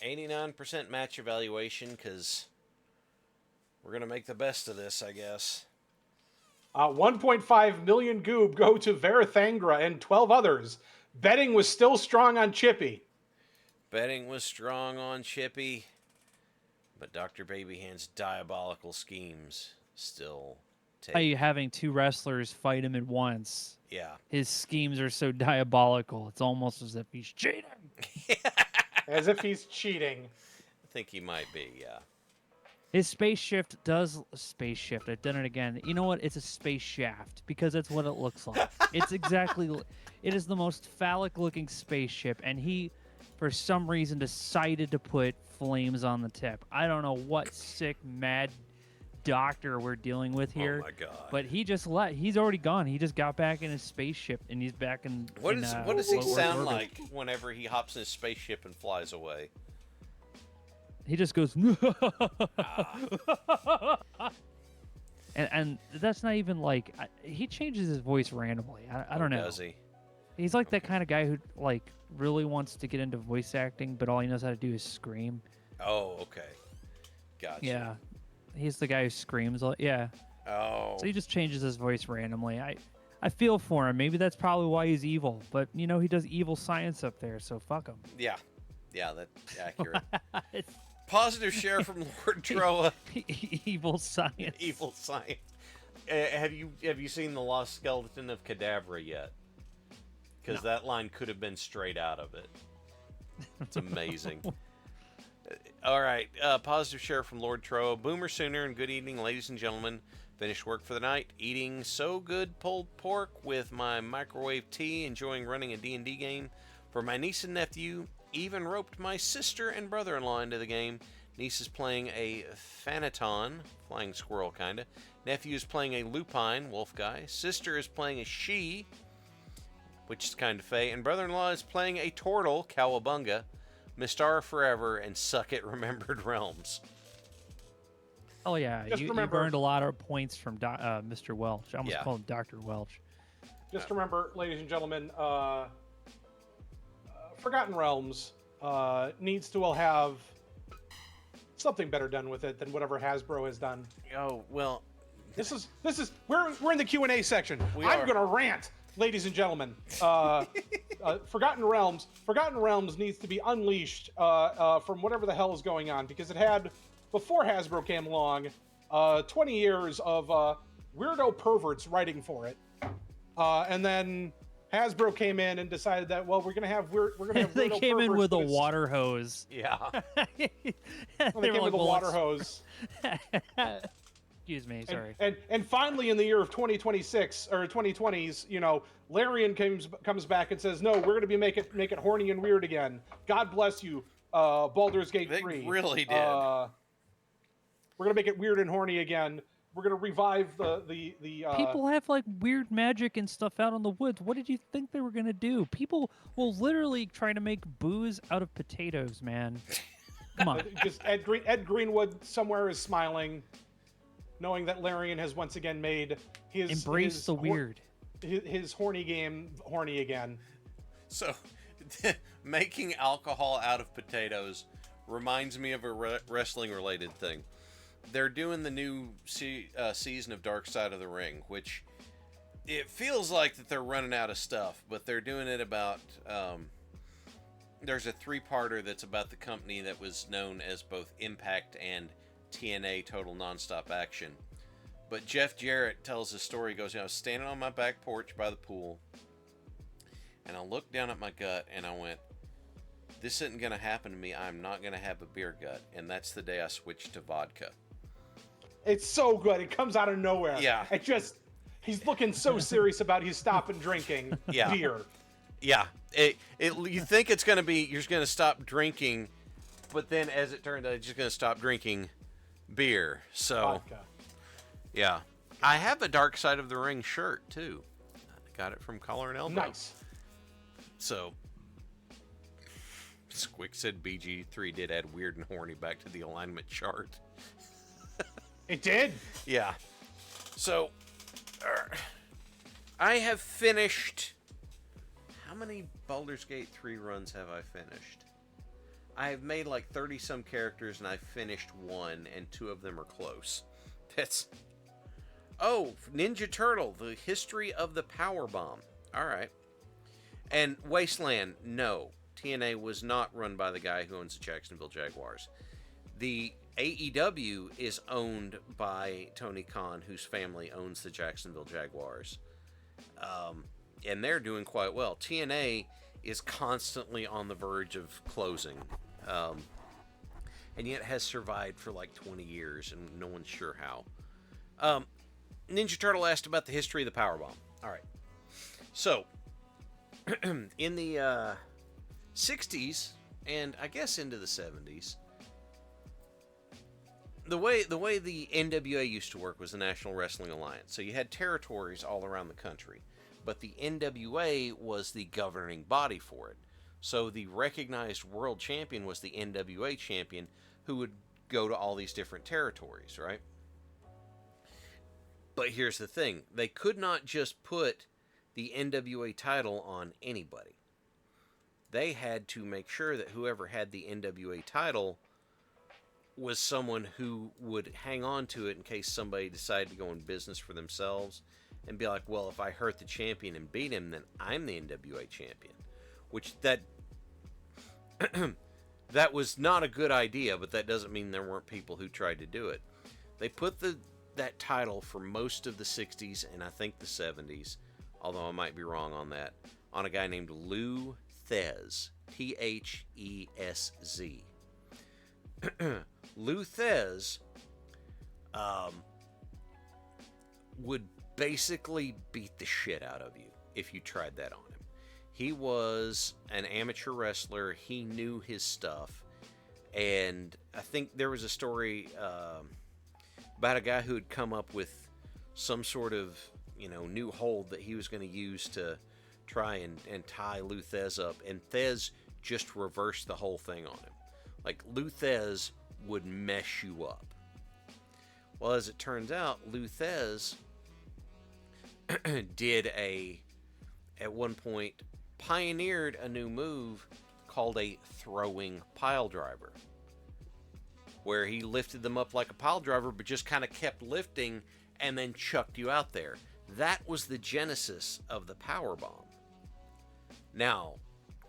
89% match evaluation, because we're going to make the best of this, I guess. 1.5 million goob go to Verithangra and 12 others. Betting was still strong on Chippy. Betting was strong on Chippy, but Dr. Babyhand's diabolical schemes still take. How you having two wrestlers fight him at once? Yeah. His schemes are so diabolical. It's almost as if he's cheating. As if he's cheating. I think he might be, yeah. His space shift does space shift. I've done it again. You know what? It's a space shaft because that's what it looks like. It's exactly. It is the most phallic-looking spaceship, and he, for some reason, decided to put flames on the tip. I don't know what sick, mad doctor we're dealing with here. Oh my god! But he just let. He's already gone. He just got back in his spaceship, and he's back in. What does he sound orbit. like whenever he hops in his spaceship and flies away? He just goes, and that's not even like he changes his voice randomly. I don't know. Does he? He's like that kind of guy who like really wants to get into voice acting, but all he knows how to do is scream. Oh, okay. Gotcha. Yeah, he's the guy who screams. Yeah. Oh. So he just changes his voice randomly. I feel for him. Maybe that's probably why he's evil. But you know he does evil science up there, so fuck him. Yeah. Yeah, that's accurate. Positive share from Lord Troa. Evil science. Evil science. Have you seen The Lost Skeleton of Cadabra yet? Because that line could have been straight out of it. It's amazing. All right. Positive share from Lord Troa. Boomer Sooner and good evening, ladies and gentlemen. Finished work for the night. Eating so good pulled pork with my microwave tea. Enjoying running a D&D game for my niece and nephew. Even roped my sister and brother-in-law into the game. Niece is playing a Thanaton, flying squirrel kinda. Nephew is playing a Lupine, wolf guy. Sister is playing a She, which is kind of fey. And brother-in-law is playing a Turtle, Cowabunga, Mystara Forever, and Suck It Remembered Realms. Oh yeah, you earned a lot of points from Mr. Welch. I almost called him Dr. Welch. Just remember, ladies and gentlemen, Forgotten Realms needs to have something better done with it than whatever Hasbro has done. Oh well, this is we're in the Q&A section. I'm gonna rant, ladies and gentlemen. Forgotten Realms needs to be unleashed from whatever the hell is going on, because it had, before Hasbro came along, 20 years of weirdo perverts writing for it, and then Hasbro came in and decided that, well, we're gonna have they came in with a water hose. Yeah. They came with a water hose. Excuse me, sorry. And finally, in the year of 2026 or 2020s, you know, Larian comes back and says, no, we're gonna be make it horny and weird again. God bless you, Baldur's Gate 3. They really did. We're gonna make it weird and horny again. We're gonna revive the People have like weird magic and stuff out in the woods. What did you think they were gonna do? People will literally try to make booze out of potatoes, man. Come on. Just Ed Greenwood somewhere is smiling, knowing that Larian has once again made his weird. His horny game horny again. So, making alcohol out of potatoes reminds me of a wrestling-related thing. They're doing the new season of Dark Side of the Ring, which it feels like that they're running out of stuff, but they're doing it about... there's a 3-parter that's about the company that was known as both Impact and TNA, Total Nonstop Action. But Jeff Jarrett tells the story. He goes, I was standing on my back porch by the pool, and I looked down at my gut, and I went, this isn't going to happen to me. I'm not going to have a beer gut. And that's the day I switched to vodka. It's so good. It comes out of nowhere. Yeah. It just... He's looking so serious about his stopping drinking beer. Yeah. You think it's going to be, you're going to stop drinking, but then as it turned out, you're just going to stop drinking beer. So, vodka. Yeah. I have a Dark Side of the Ring shirt, too. I got it from Collar and Elbow. Nice. So, Squick said BG3 did add weird and horny back to the alignment chart. It did? Yeah. So, I have finished... How many Baldur's Gate 3 runs have I finished? I've made like 30 some characters, and I've finished one, and 2 of them are close. That's... Oh, Ninja Turtle, the history of the power bomb. All right. And Wasteland, no. TNA was not run by the guy who owns the Jacksonville Jaguars. The AEW is owned by Tony Khan, whose family owns the Jacksonville Jaguars. And they're doing quite well. TNA is constantly on the verge of closing. And yet has survived for like 20 years, and no one's sure how. Ninja Turtle asked about the history of the powerbomb. All right. So, in the 60s, and I guess into the 70s, the way the NWA used to work was the National Wrestling Alliance. So you had territories all around the country, but the NWA was the governing body for it. So the recognized world champion was the NWA champion, who would go to all these different territories, right? But here's the thing. They could not just put the NWA title on anybody. They had to make sure that whoever had the NWA title was someone who would hang on to it in case somebody decided to go in business for themselves and be like, well, if I hurt the champion and beat him, then I'm the NWA champion. Which that was not a good idea, but that doesn't mean there weren't people who tried to do it. They put that title for most of the 60s and I think the 70s, although I might be wrong on that, on a guy named Lou Thez. Thesz. Lou Thez would basically beat the shit out of you if you tried that on him. He was an amateur wrestler. He knew his stuff. And I think there was a story about a guy who had come up with some sort of, new hold that he was going to use to try and tie Lou Thez up. And Thez just reversed the whole thing on him. Like, Lou Thez would mess you up. Well, as it turns out, Lou Thez at one point, pioneered a new move called a throwing pile driver, where he lifted them up like a pile driver, but just kind of kept lifting and then chucked you out there. That was the genesis of the power bomb. Now,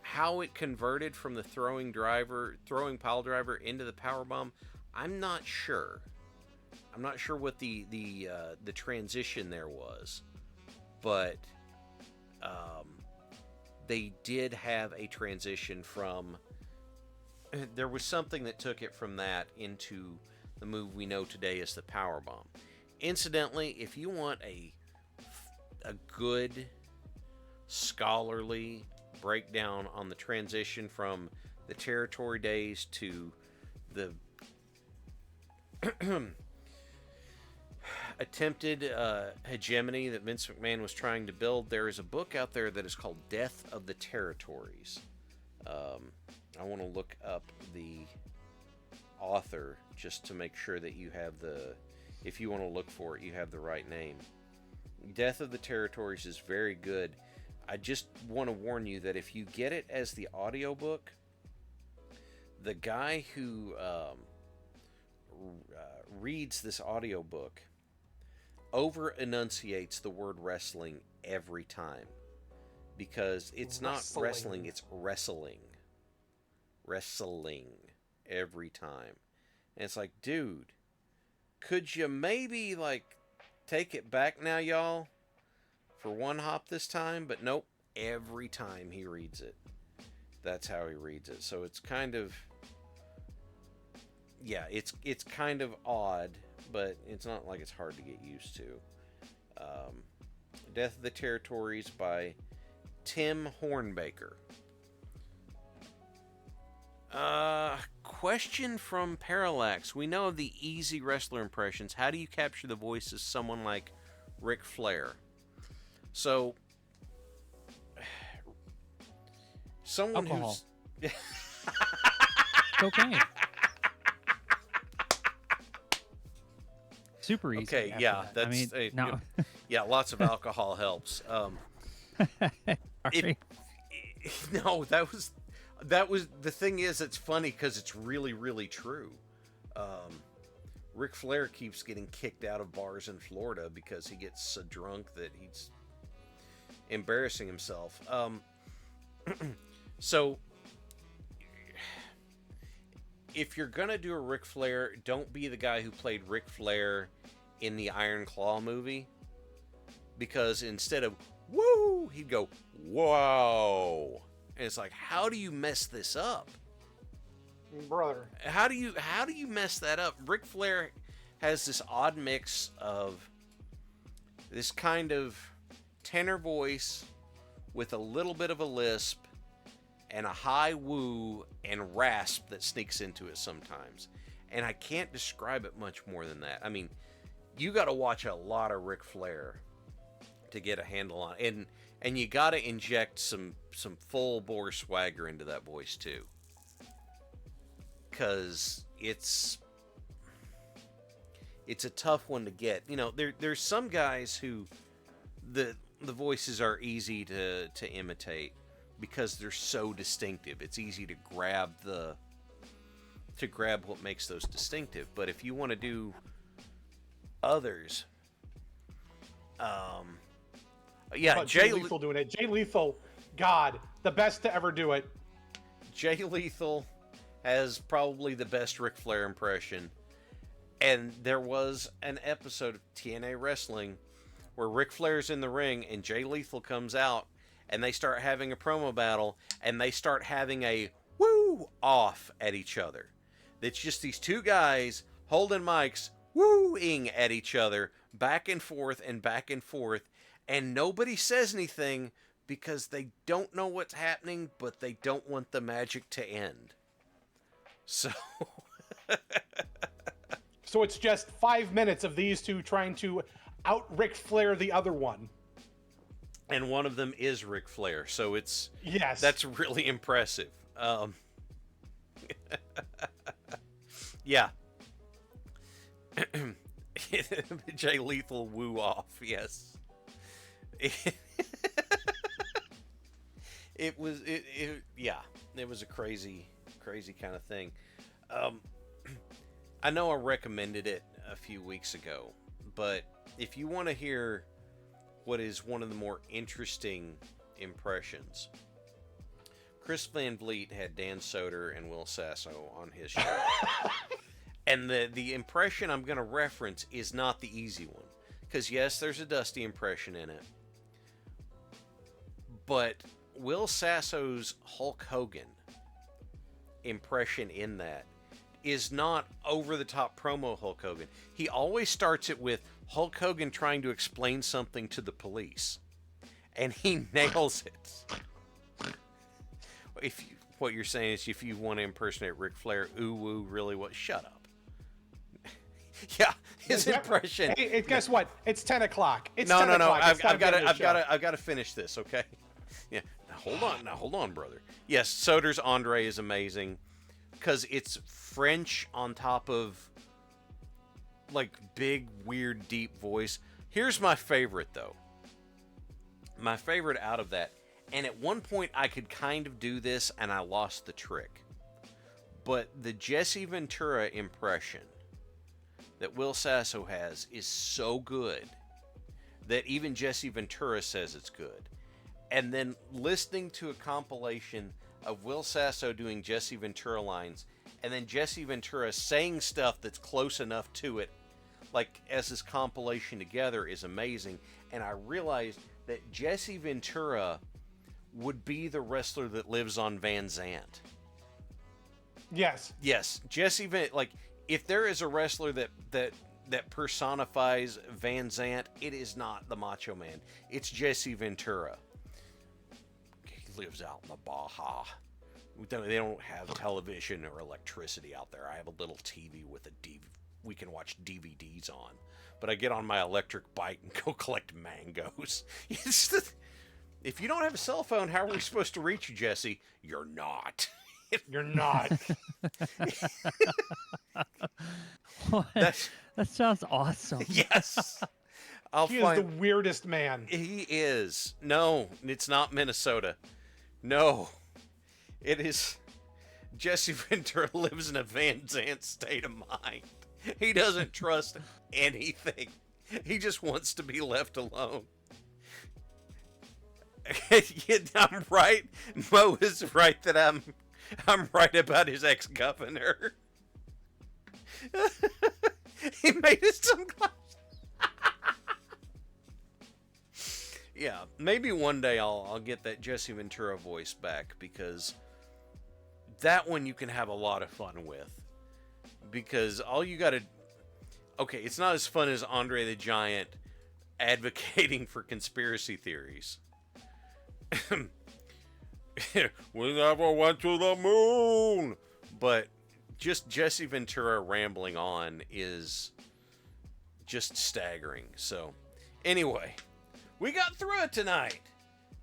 how it converted from the throwing pile driver into the power bomb, I'm not sure. I'm not sure what the transition there was, but they did have a transition from. There was something that took it from that into the move we know today as the power bomb. Incidentally, if you want a good scholarly breakdown on the transition from the territory days to the attempted hegemony that Vince McMahon was trying to build, there is a book out there that is called Death of the Territories. I want to look up the author just to make sure that you have if you want to look for it, you have the right name. Death of the Territories is very good. I just want to warn you that if you get it as the audiobook, the guy who reads this audiobook over enunciates the word wrestling every time, because it's not wrestling, it's wrestling every time. And it's like, dude, could you maybe take it back now, y'all, for one hop this time? But nope, every time he reads it, that's how he reads it. So it's kind of, it's kind of odd, but it's not like it's hard to get used to. Death of the Territories by Tim Hornbaker. Question from Parallax. We know of the easy wrestler impressions. How do you capture the voice of someone like Ric Flair? So, someone Alcohol. who's... Cocaine. Super easy. Okay, after yeah, that. that's... no. Yeah, lots of alcohol helps. Sorry. No, that was... That was the thing. Is it's funny because it's really, really true. Ric Flair keeps getting kicked out of bars in Florida because he gets so drunk that he's embarrassing himself. So, if you're gonna do a Ric Flair, don't be the guy who played Ric Flair in the Iron Claw movie, because instead of woo, he'd go whoa, and it's like, how do you mess this up? Brother. How do you mess that up? Ric Flair has this odd mix of this kind of tenor voice with a little bit of a lisp and a high woo and rasp that sneaks into it sometimes. And I can't describe it much more than that. I mean, you got to watch a lot of Ric Flair to get a handle on it. And you got to inject some full bore swagger into that voice too. Because it's a tough one to get. You know, there's some guys who the voices are easy to imitate because they're so distinctive. It's easy to grab what makes those distinctive. But if you want to do others, yeah, Jay Lethal doing it. Jay Lethal, God, the best to ever do it. Jay Lethal has probably the best Ric Flair impression. And there was an episode of TNA Wrestling where Ric Flair's in the ring and Jay Lethal comes out and they start having a promo battle and they start having a woo off at each other. It's just these two guys holding mics, wooing at each other back and forth and back and forth. And nobody says anything because they don't know what's happening, but they don't want the magic to end. So... So it's just 5 minutes of these two trying to out Ric Flair the other one. And one of them is Ric Flair, so it's... Yes. That's really impressive. Yeah. Jay Lethal woo off, yes. It was a crazy kind of thing. I know I recommended it a few weeks ago, but if you want to hear what is one of the more interesting impressions, Chris Van Vliet had Dan Soder and Will Sasso on his show. And the impression I'm going to reference is not the easy one. Because yes, there's a Dusty impression in it. But Will Sasso's Hulk Hogan impression in that is not over-the-top promo Hulk Hogan. He always starts it with Hulk Hogan trying to explain something to the police. And he nails it. What you're saying is if you want to impersonate Ric Flair, ooh, woo, really what? Shut up. Yeah, his impression. Hey, guess what? It's 10 o'clock. It's no. 10 o'clock. I've got to finish this, okay? Yeah. Now hold on, brother. Yes, Soder's Andre is amazing because it's French on top of like big, weird, deep voice. Here's my favorite though. My favorite out of that, and at one point I could kind of do this and I lost the trick. But the Jesse Ventura impression that Will Sasso has is so good that even Jesse Ventura says it's good. And then listening to a compilation of Will Sasso doing Jesse Ventura lines, and then Jesse Ventura saying stuff that's close enough to it, like as this compilation together, is amazing. And I realized that Jesse Ventura would be the wrestler that lives on Van Zant. Yes. Yes, like if there is a wrestler that personifies Van Zant, it is not the Macho Man. It's Jesse Ventura. He lives out in the Baja. They don't have television or electricity out there. I have a little TV with we can watch DVDs on. But I get on my electric bike and go collect mangoes. If you don't have a cell phone, how are we supposed to reach you, Jesse? You're not. You're not. That sounds awesome. Yes. He is the weirdest man. He is. No, it's not Minnesota. No. It is Jesse Ventura lives in a Van Zandt state of mind. He doesn't trust anything. He just wants to be left alone. I'm right. Mo is right that I'm right about his ex-governor. He made his sunglasses. Yeah, maybe one day I'll get that Jesse Ventura voice back, because that one you can have a lot of fun with. Because all you gotta... Okay, it's not as fun as Andre the Giant advocating for conspiracy theories. We never went to the moon! But just Jesse Ventura rambling on is just staggering. So, anyway, we got through it tonight.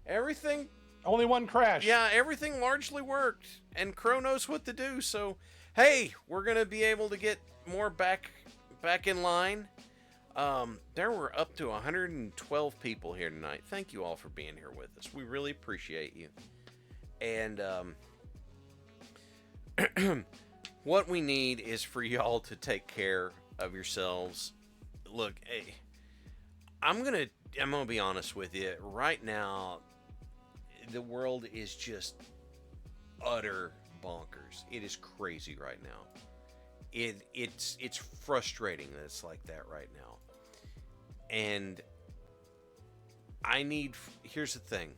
Everything... Only one crash. Yeah, everything largely worked. And Crow knows what to do, so... Hey, we're going to be able to get more back in line. There were up to 112 people here tonight. Thank you all for being here with us. We really appreciate you. And what we need is for y'all to take care of yourselves. Look, hey, I'm gonna be honest with you. Right now, the world is just utter bonkers. It is crazy right now. It's frustrating that it's like that right now. And here's the thing.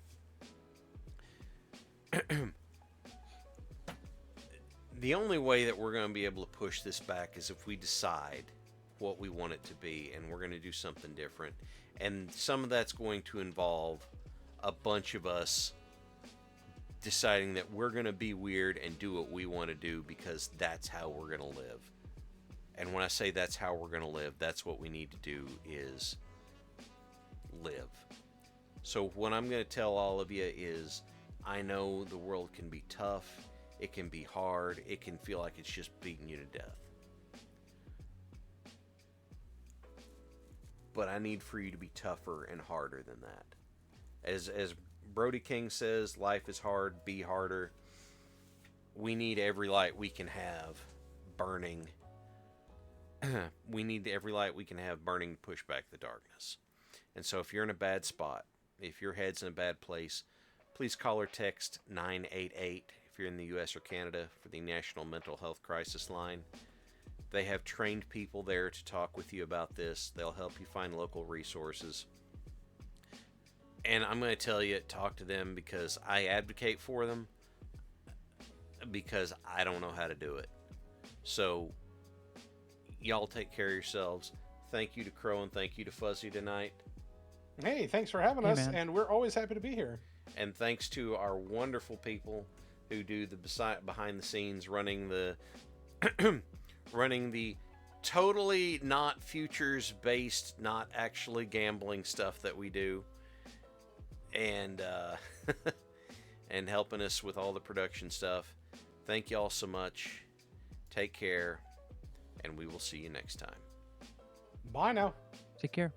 The only way that we're going to be able to push this back is if we decide what we want it to be, and we're going to do something different. And some of that's going to involve a bunch of us deciding that we're going to be weird and do what we want to do, because that's how we're going to live. And when I say that's how we're going to live, that's what we need to do, is live. So what I'm going to tell all of you is, I know the world can be tough, it can be hard, it can feel like it's just beating you to death. But I need for you to be tougher and harder than that. As Brody King says, life is hard, be harder. We need every light we can have burning. We need every light we can have burning to push back the darkness. And so if you're in a bad spot, if your head's in a bad place, please call or text 988 if you're in the U.S. or Canada for the National Mental Health Crisis Line. They have trained people there to talk with you about this. They'll help you find local resources. And I'm going to tell you, talk to them, because I advocate for them, because I don't know how to do it. So, y'all take care of yourselves. Thank you to Crow and thank you to Fuzzy tonight. Hey, thanks for having us, and we're always happy to be here. And thanks to our wonderful people who do the behind the scenes, running the running the totally not futures based, not actually gambling stuff that we do, and and helping us with all the production stuff. Thank y'all so much. Take care, and we will see you next time. Bye now. Take care.